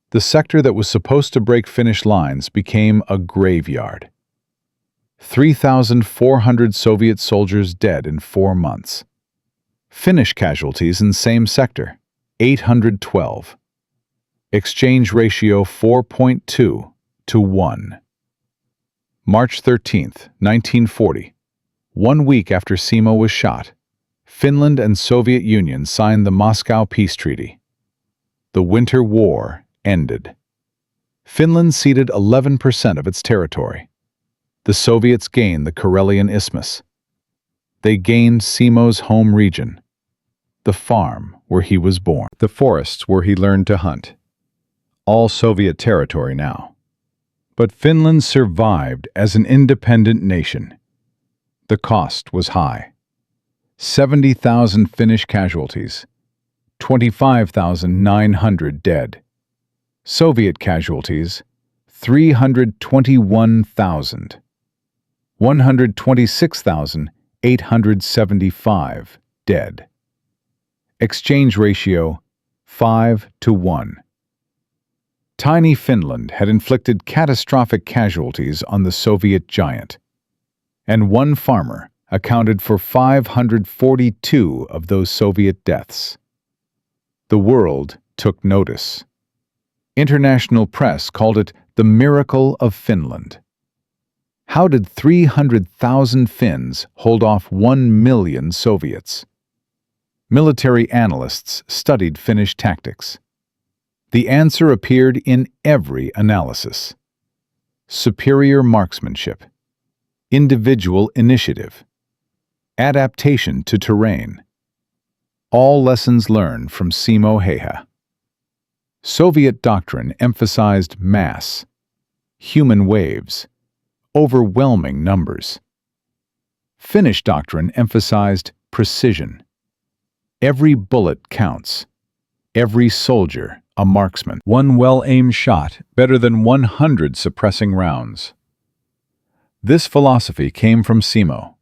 The sector that was supposed to break Finnish lines became a graveyard. 3,400 Soviet soldiers dead in 4 months. Finnish casualties in same sector, 812. Exchange ratio 4.2 to 1. March 13th, 1940. 1 week after Simo was shot, Finland and Soviet Union signed the Moscow Peace Treaty. The Winter War ended. Finland ceded 11% of its territory. The Soviets gained the Karelian Isthmus. They gained Simo's home region, the farm where he was born, the forests where he learned to hunt. All Soviet territory now. But Finland survived as an independent nation. The cost was high. 70,000 Finnish casualties, 25,900 dead. Soviet casualties, 321,000. 126,875 dead. Exchange ratio 5 to 1. Tiny Finland had inflicted catastrophic casualties on the Soviet giant, and one farmer accounted for 542 of those Soviet deaths. The world took notice. International press called it the miracle of Finland. How did 300,000 Finns hold off 1 million Soviets? Military analysts studied Finnish tactics. The answer appeared in every analysis. Superior marksmanship, individual initiative, adaptation to terrain. All lessons learned from Simo Häyhä. Soviet doctrine emphasized mass, human waves, overwhelming numbers. Finnish doctrine emphasized precision. Every bullet counts. Every soldier a marksman. One well-aimed shot better than 100 suppressing rounds. This philosophy came from Simo,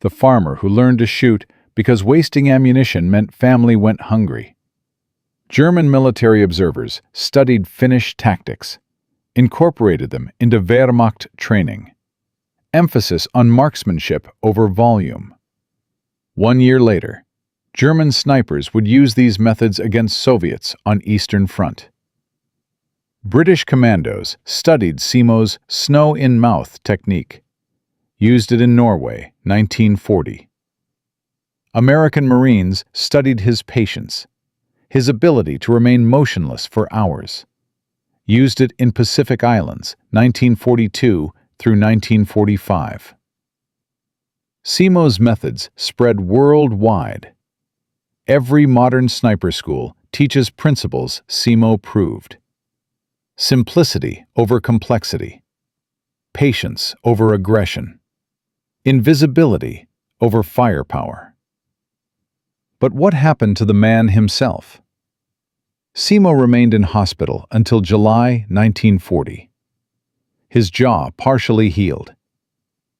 the farmer who learned to shoot because wasting ammunition meant family went hungry. German military observers studied Finnish tactics, incorporated them into Wehrmacht training. Emphasis on marksmanship over volume. 1 year later, German snipers would use these methods against Soviets on Eastern Front. British commandos studied Simo's snow-in-mouth technique, used it in Norway, 1940. American Marines studied his patience, his ability to remain motionless for hours, used it in Pacific Islands, 1942 through 1945. Simo's methods spread worldwide. Every modern sniper school teaches principles Simo proved. Simplicity over complexity. Patience over aggression. Invisibility over firepower. But what happened to the man himself? Simo remained in hospital until July 1940. His jaw partially healed.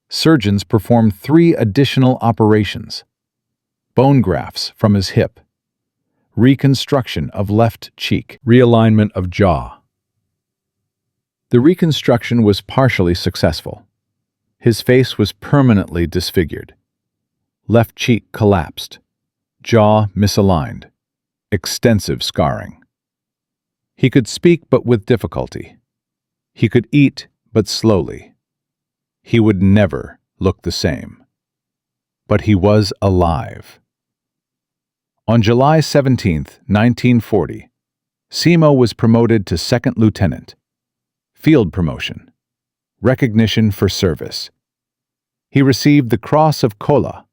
Surgeons performed 3 additional operations. Bone grafts from his hip, reconstruction of left cheek, realignment of jaw. The reconstruction was partially successful. His face was permanently disfigured. Left cheek collapsed. Jaw misaligned. Extensive scarring. He could speak but with difficulty. He could eat but slowly. He would never look the same. But he was alive. On July 17, 1940, Simo was promoted to second lieutenant. Field promotion. Recognition for service. He received the Cross of Kola,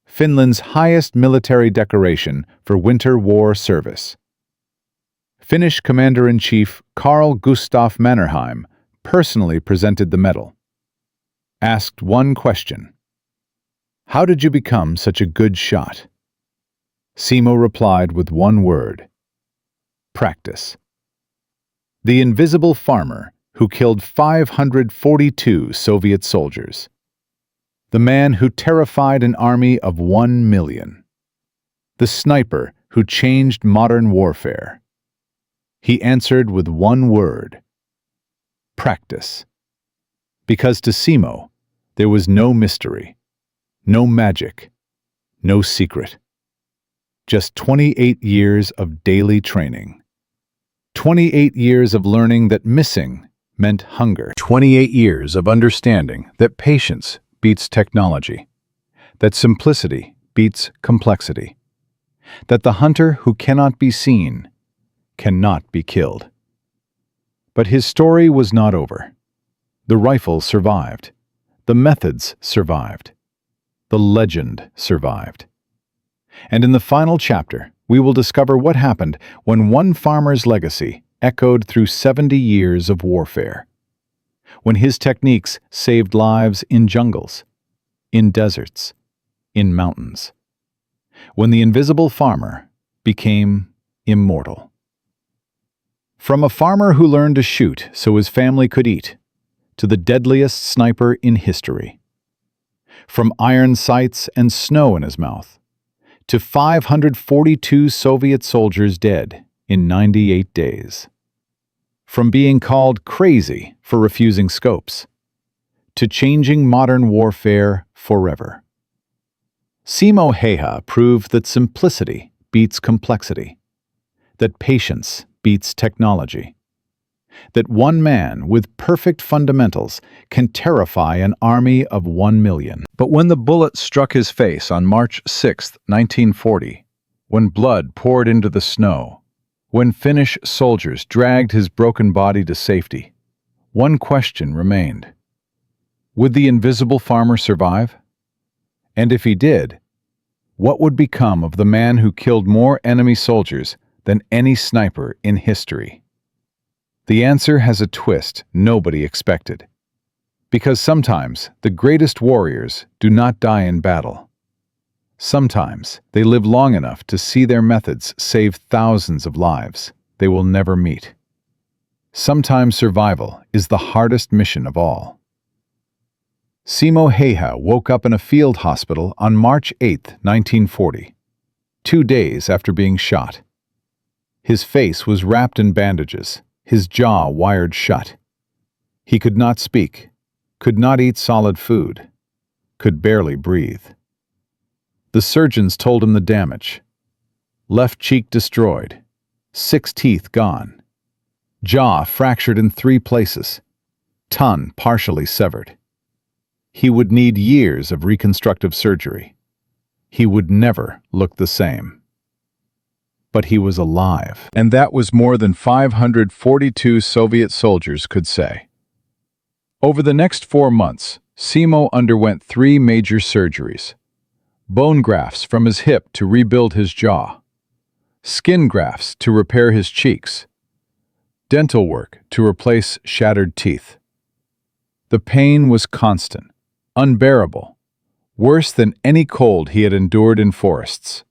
Finland's highest military decoration for winter war service. Finnish Commander-in-Chief Carl Gustaf Mannerheim personally presented the medal. Asked one question: "How did you become such a good shot?" Simo replied with one word: practice. The invisible farmer who killed 542 Soviet soldiers. The man who terrified an army of 1 million. The sniper who changed modern warfare. He answered with one word: practice. Because to Simo, there was no mystery, no magic, no secret. Just 28 years of daily training. 28 years of learning that missing meant hunger. 28 years of understanding that patience beats technology, that simplicity beats complexity, that the hunter who cannot be seen cannot be killed. But his story was not over. The rifle survived. The methods survived. The legend survived. And in the final chapter, we will discover what happened when one farmer's legacy echoed through 70 years of warfare. When his techniques saved lives in jungles, in deserts, in mountains. When the invisible farmer became immortal. From a farmer who learned to shoot so his family could eat, to the deadliest sniper in history. From iron sights and snow in his mouth, to 542 Soviet soldiers dead in 98 days. From being called crazy for refusing scopes, to changing modern warfare forever. Simo Häyhä proved that simplicity beats complexity, that patience beats technology, that one man with perfect fundamentals can terrify an army of 1 million. But when the bullet struck his face on March 6, 1940, when blood poured into the snow, when Finnish soldiers dragged his broken body to safety, one question remained. Would the invisible farmer survive? And if he did, what would become of the man who killed more enemy soldiers than any sniper in history? The answer has a twist nobody expected. Because sometimes the greatest warriors do not die in battle. Sometimes they live long enough to see their methods save thousands of lives they will never meet. Sometimes survival is the hardest mission of all. Simo Häyhä woke up in a field hospital on March 8, 1940, 2 days after being shot. His face was wrapped in bandages, his jaw wired shut. He could not speak, could not eat solid food, could barely breathe. The surgeons told him the damage. Left cheek destroyed, 6 teeth gone, jaw fractured in 3 places, tongue partially severed. He would need years of reconstructive surgery. He would never look the same. But he was alive, and that was more than 542 Soviet soldiers could say. Over the next 4 months, Simo underwent 3 major surgeries. Bone grafts from his hip to rebuild his jaw. Skin grafts to repair his cheeks. Dental work to replace shattered teeth. The pain was constant, unbearable, worse than any cold he had endured in forests.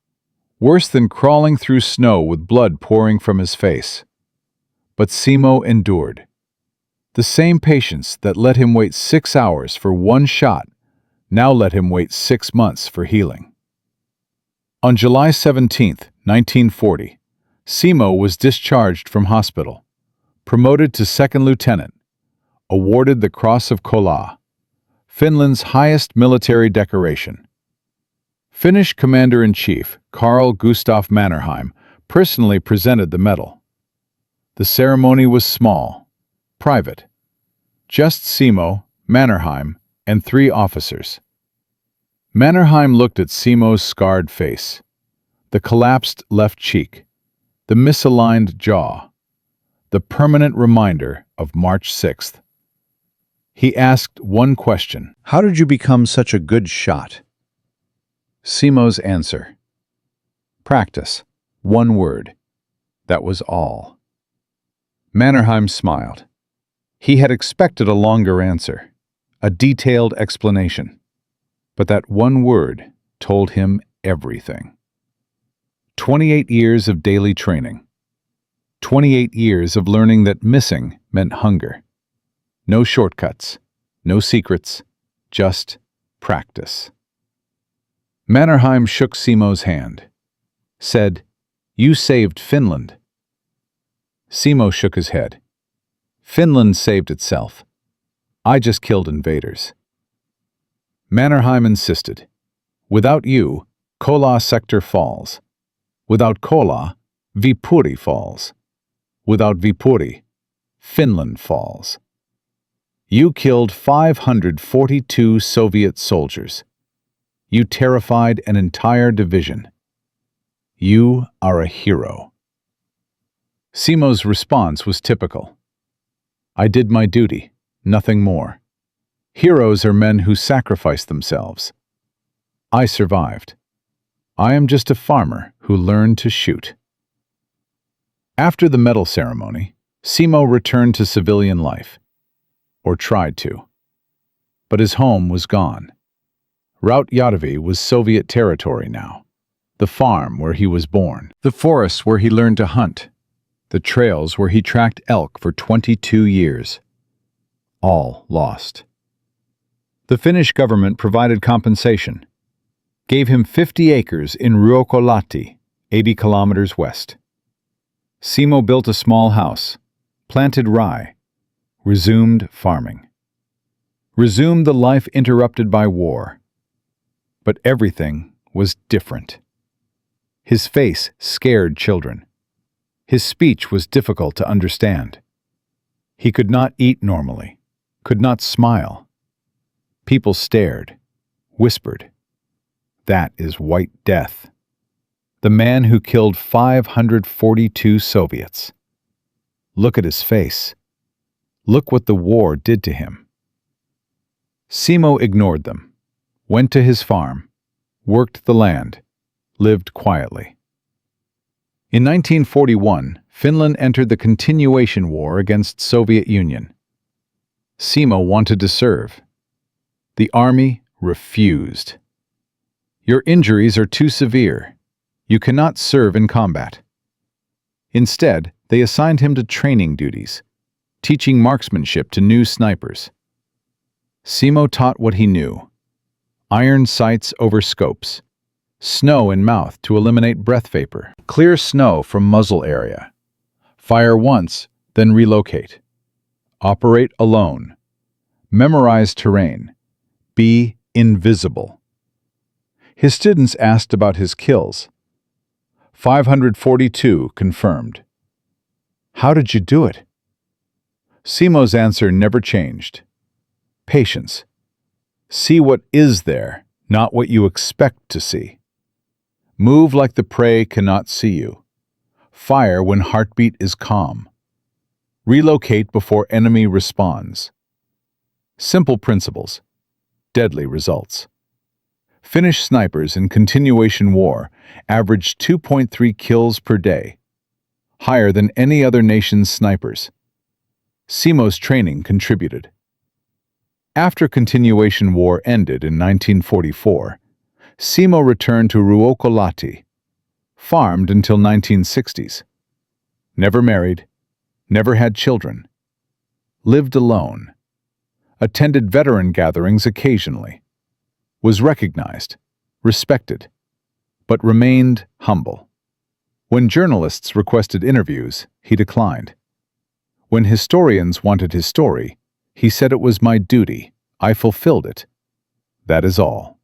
Worse than crawling through snow with blood pouring from his face. But Simo endured. The same patience that let him wait 6 hours for one shot now let him wait 6 months for healing. On July 17, 1940, Simo was discharged from hospital, promoted to second lieutenant, awarded the Cross of Kola, Finland's highest military decoration. Finnish Commander-in-Chief Carl Gustaf Mannerheim personally presented the medal. The ceremony was small, private. Just Simo, Mannerheim, and 3 officers. Mannerheim looked at Simo's scarred face, the collapsed left cheek, the misaligned jaw, the permanent reminder of March 6th. He asked one question. How did you become such a good shot? Simo's answer. Practice. One word. That was all. Mannerheim smiled. He had expected a longer answer, a detailed explanation. But that one word told him everything. 28 years of daily training. 28 years of learning that missing meant hunger. No shortcuts, no secrets, just practice. Mannerheim shook Simo's hand, said, "You saved Finland." Simo shook his head. "Finland saved itself. I just killed invaders." Mannerheim insisted, "Without you, Kola sector falls. Without Kola, Viipuri falls. Without Viipuri, Finland falls. You killed 542 Soviet soldiers. You terrified an entire division. You are a hero." Simo's response was typical. "I did my duty, nothing more. Heroes are men who sacrifice themselves. I survived. I am just a farmer who learned to shoot." After the medal ceremony, Simo returned to civilian life, or tried to. But his home was gone. Rautjärvi was Soviet territory now. The farm where he was born, the forests where he learned to hunt, the trails where he tracked elk for 22 years. All lost. The Finnish government provided compensation, gave him 50 acres in Ruokolahti, 80 kilometers west. Simo built a small house, planted rye, resumed farming. Resumed the life interrupted by war. But everything was different. His face scared children. His speech was difficult to understand. He could not eat normally, could not smile. People stared, whispered. That is White Death. The man who killed 542 Soviets. Look at his face. Look what the war did to him. Simo ignored them, went to his farm, worked the land, lived quietly. In 1941, Finland entered the continuation war against Soviet Union. Simo wanted to serve. The army refused. "Your injuries are too severe. You cannot serve in combat." Instead, they assigned him to training duties, teaching marksmanship to new snipers. Simo taught what he knew: iron sights over scopes, snow in mouth to eliminate breath vapor, clear snow from muzzle area, fire once, then relocate, operate alone, memorize terrain, be invisible. His students asked about his kills. 542 confirmed. "How did you do it?" Simo's answer never changed. Patience. See what is there, not what you expect to see. Move like the prey cannot see you. Fire when heartbeat is calm. Relocate before enemy responds. Simple principles. Deadly results. Finnish snipers in continuation war averaged 2.3 kills per day, higher than any other nation's snipers. Simo's training contributed. After continuation war ended in 1944, Simo returned to Ruokolahti, farmed until 1960s. Never married, never had children. Lived alone. Attended veteran gatherings occasionally. Was recognized, respected, but remained humble. When journalists requested interviews, he declined. When historians wanted his story, He said it was my duty. I fulfilled it. That is all.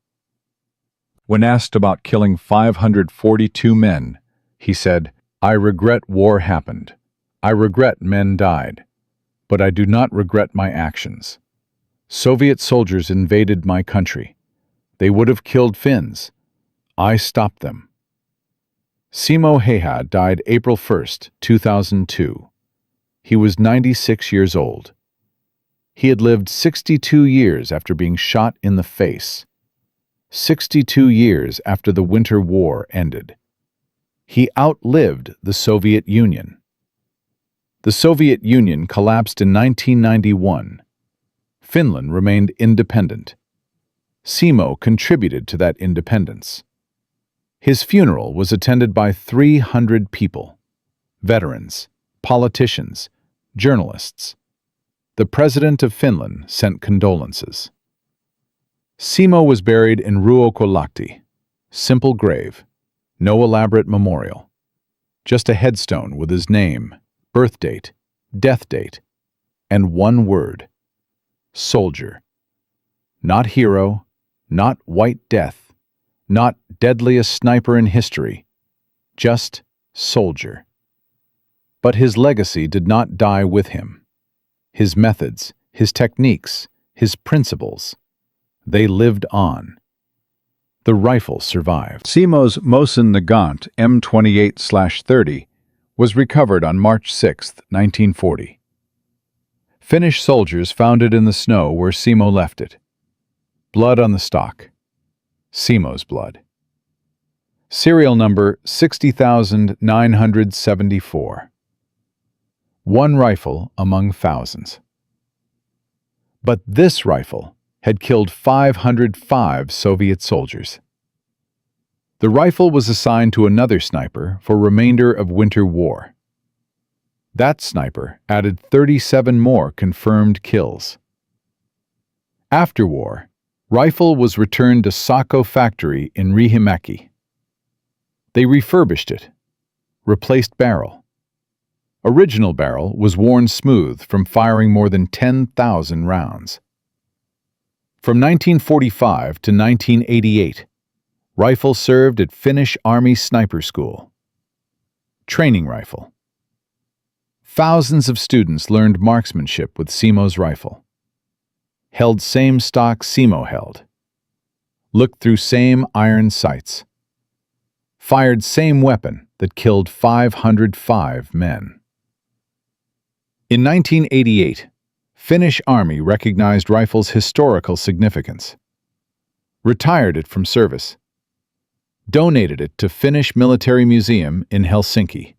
When asked about killing 542 men, he said, "I regret war happened. I regret men died. But I do not regret my actions. Soviet soldiers invaded my country. They would have killed Finns. I stopped them." Simo Häyhä died April 1, 2002. He was 96 years old. He had lived 62 years after being shot in the face. 62 years after the Winter War ended. He outlived the Soviet Union. The Soviet Union collapsed in 1991. Finland remained independent. Simo contributed to that independence. His funeral was attended by 300 people, veterans, politicians, journalists. The President of Finland sent condolences. Simo was buried in Ruokolahti, simple grave, no elaborate memorial, just a headstone with his name, birth date, death date, and one word: soldier. Not hero, not white death, not deadliest sniper in history, just soldier. But his legacy did not die with him. His methods, his techniques, his principles, they lived on. The rifle survived. Simo's Mosin Nagant M28/30 was recovered on March 6, 1940. Finnish soldiers found it in the snow where Simo left it. Blood on the stock. Simo's blood. Serial number 60,974. One rifle among thousands. But this rifle had killed 505 Soviet soldiers. The rifle was assigned to another sniper for remainder of Winter War. That sniper added 37 more confirmed kills. After war, rifle was returned to Sako factory in Riihimäki. They refurbished it, replaced barrel. Original barrel was worn smooth from firing more than 10,000 rounds. From 1945 to 1988, rifle served at Finnish Army Sniper School. Training rifle. Thousands of students learned marksmanship with Simo's rifle. Held same stock Simo held. Looked through same iron sights. Fired same weapon that killed 505 men. In 1988, Finnish Army recognized rifle's historical significance. Retired it from service. Donated it to Finnish Military Museum in Helsinki.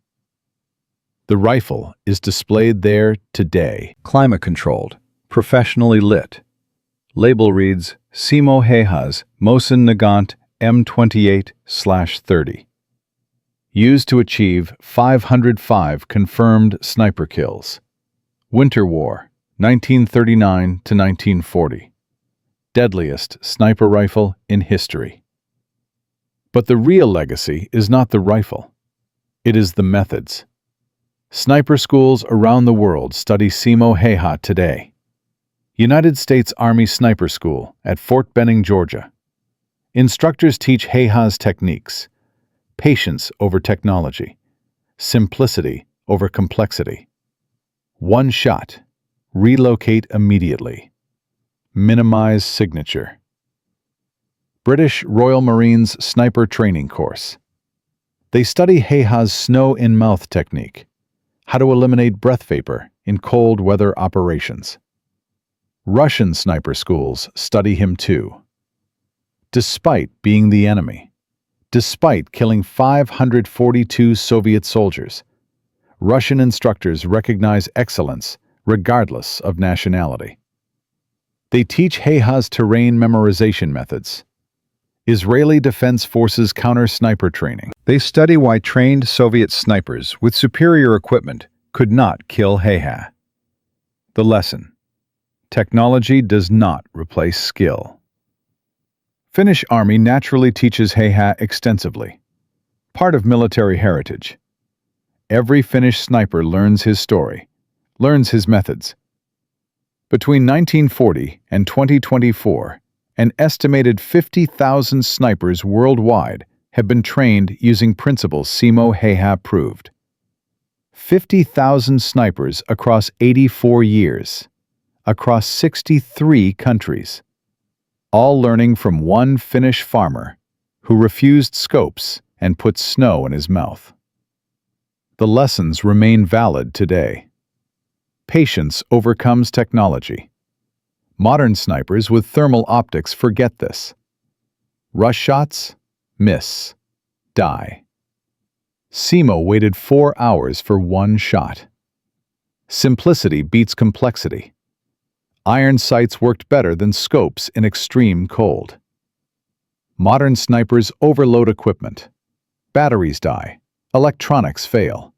The rifle is displayed there today. Climate-controlled, professionally lit. Label reads Simo Häyhä's Mosin Nagant M28/30. Used to achieve 505 confirmed sniper kills. Winter War, 1939 to 1940. Deadliest sniper rifle in history. But the real legacy is not the rifle. It is the methods. Sniper schools around the world study Simo Häyhä today. United States Army Sniper School at Fort Benning, Georgia. Instructors teach Häyhä's techniques. Patience over technology. Simplicity over complexity. One shot. Relocate immediately. Minimize signature. British Royal Marines Sniper Training Course. They study Häyhä's snow-in-mouth technique. How to eliminate breath vapor in cold weather operations. Russian sniper schools study him too. Despite being the enemy, despite killing 542 Soviet soldiers, Russian instructors recognize excellence regardless of nationality. They teach Häyhä's terrain memorization methods. Israeli Defense Forces counter-sniper training. They study why trained Soviet snipers with superior equipment could not kill Häyhä. The lesson: technology does not replace skill. Finnish Army naturally teaches Häyhä extensively. Part of military heritage. Every Finnish sniper learns his story, learns his methods. Between 1940 and 2024, an estimated 50,000 snipers worldwide have been trained using principles Simo Häyhä proved. 50,000 snipers across 84 years, across 63 countries, all learning from one Finnish farmer who refused scopes and put snow in his mouth. The lessons remain valid today. Patience overcomes technology. Modern snipers with thermal optics forget this. Rush shots, miss, die. Simo waited 4 hours for one shot. Simplicity beats complexity. Iron sights worked better than scopes in extreme cold. Modern snipers overload equipment. Batteries die. Electronics fail.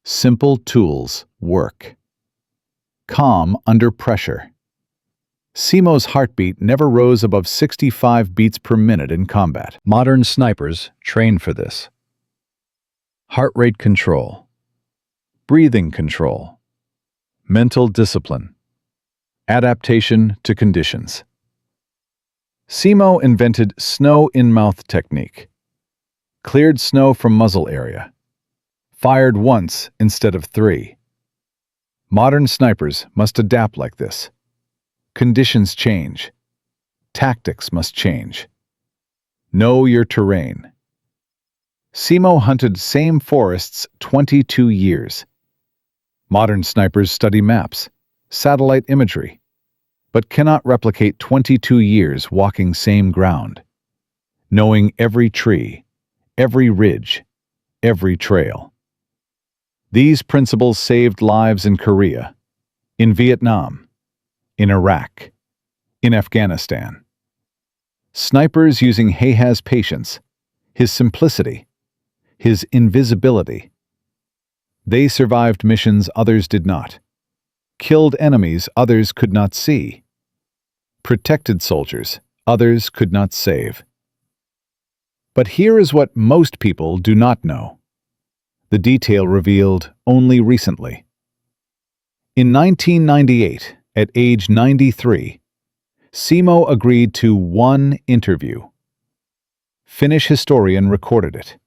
Simple tools work. Calm under pressure. Simo's heartbeat never rose above 65 beats per minute in combat. Modern snipers train for this. Heart rate control, breathing control, mental discipline, adaptation to conditions. Simo invented snow-in-mouth technique. Cleared snow from muzzle area. Fired once instead of 3. Modern snipers must adapt like this. Conditions change. Tactics must change. Know your terrain. Simo hunted same forests 22 years. Modern snipers study maps, satellite imagery, but cannot replicate 22 years walking same ground, knowing every tree, every ridge, every trail. These principles saved lives in Korea, in Vietnam, in Iraq, in Afghanistan. Snipers using Häyhä's patience, his simplicity, his invisibility. They survived missions others did not, killed enemies others could not see, protected soldiers others could not save. But here is what most people do not know. The detail revealed only recently. In 1998, at age 93, Simo agreed to one interview. Finnish historian recorded it.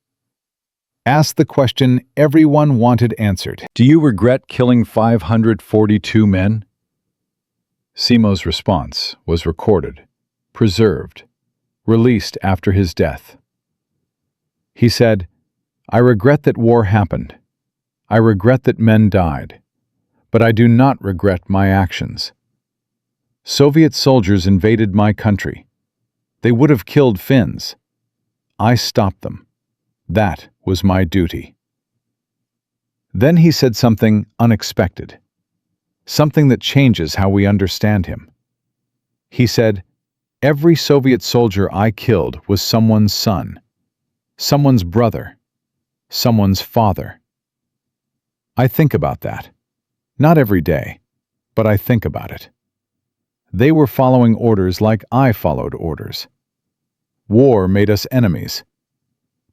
Asked the question everyone wanted answered. Do you regret killing 542 men? Simo's response was recorded, preserved, released after his death. He said, "I regret that war happened. I regret that men died. But I do not regret my actions. Soviet soldiers invaded my country. They would have killed Finns. I stopped them. That was my duty." Then he said something unexpected, something that changes how we understand him. He said, "Every Soviet soldier I killed was someone's son, someone's brother, someone's father." I think about that. Not every day, but I think about it. They were following orders like I followed orders. War made us enemies.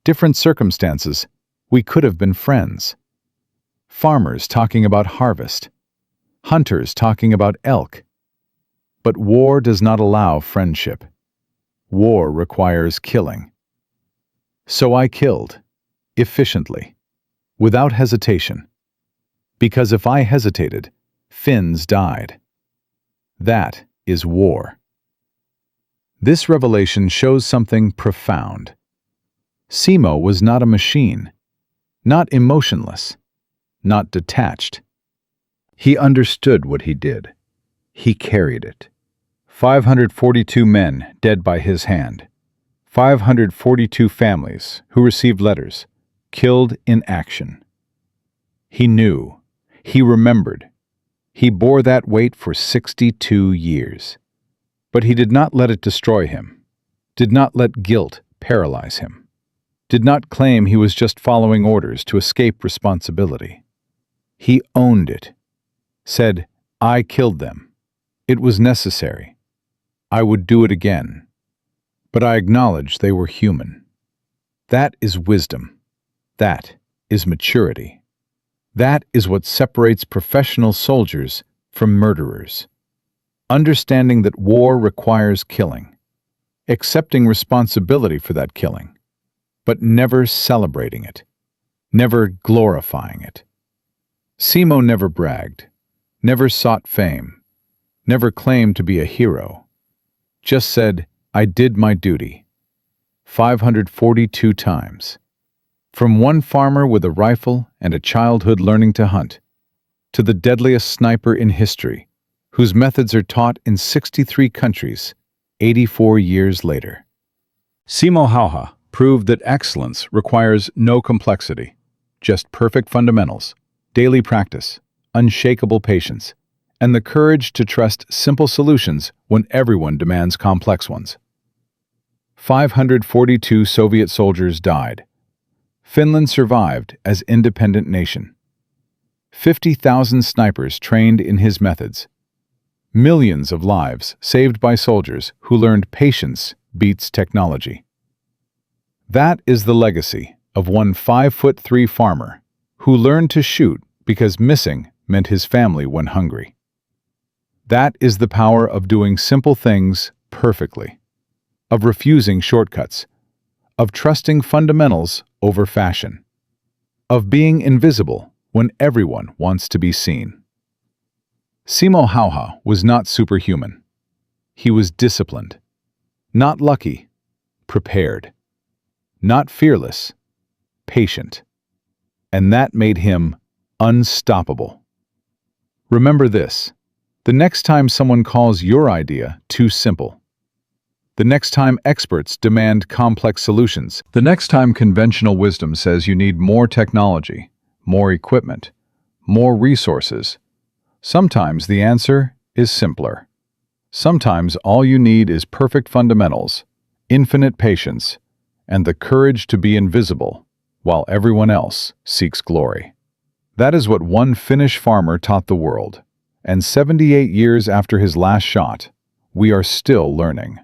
Different circumstances, we could have been friends. Farmers talking about harvest. Hunters talking about elk. But war does not allow friendship. War requires killing. So I killed, efficiently, without hesitation. Because if I hesitated, Finns died. That is war. This revelation shows something profound. Simo was not a machine, not emotionless, not detached. He understood what he did. He carried it. 542 men dead by his hand. 542 families who received letters, killed in action. He knew. He remembered. He bore that weight for 62 years. But he did not let it destroy him, did not let guilt paralyze him, did not claim he was just following orders to escape responsibility. He owned it, said, "I killed them. It was necessary. I would do it again. But I acknowledge they were human." That is wisdom. That is maturity. That is what separates professional soldiers from murderers. understanding that war requires killing, accepting responsibility for that killing, but never celebrating it, never glorifying it. Simo never bragged, never sought fame, never claimed to be a hero, just said, "I did my duty," 542 times. From one farmer with a rifle and a childhood learning to hunt, to the deadliest sniper in history, whose methods are taught in 63 countries, 84 years later. Simo Häyhä proved that excellence requires no complexity, just perfect fundamentals, daily practice, unshakable patience, and the courage to trust simple solutions when everyone demands complex ones. 542 Soviet soldiers died. Finland survived as independent nation. 50,000 snipers trained in his methods. Millions of lives saved by soldiers who learned patience beats technology. That is the legacy of one 5'3" farmer who learned to shoot because missing meant his family went hungry. That is the power of doing simple things perfectly, of refusing shortcuts, of trusting fundamentals over fashion, of being invisible when everyone wants to be seen. Simo Häyhä was not superhuman. He was disciplined, not lucky, prepared, not fearless, patient, and that made him unstoppable. Remember this: the next time someone calls your idea too simple, the next time experts demand complex solutions, the next time conventional wisdom says you need more technology, more equipment, more resources, sometimes the answer is simpler. Sometimes all you need is perfect fundamentals, infinite patience, and the courage to be invisible while everyone else seeks glory. That is what one Finnish farmer taught the world, and 78 years after his last shot, we are still learning.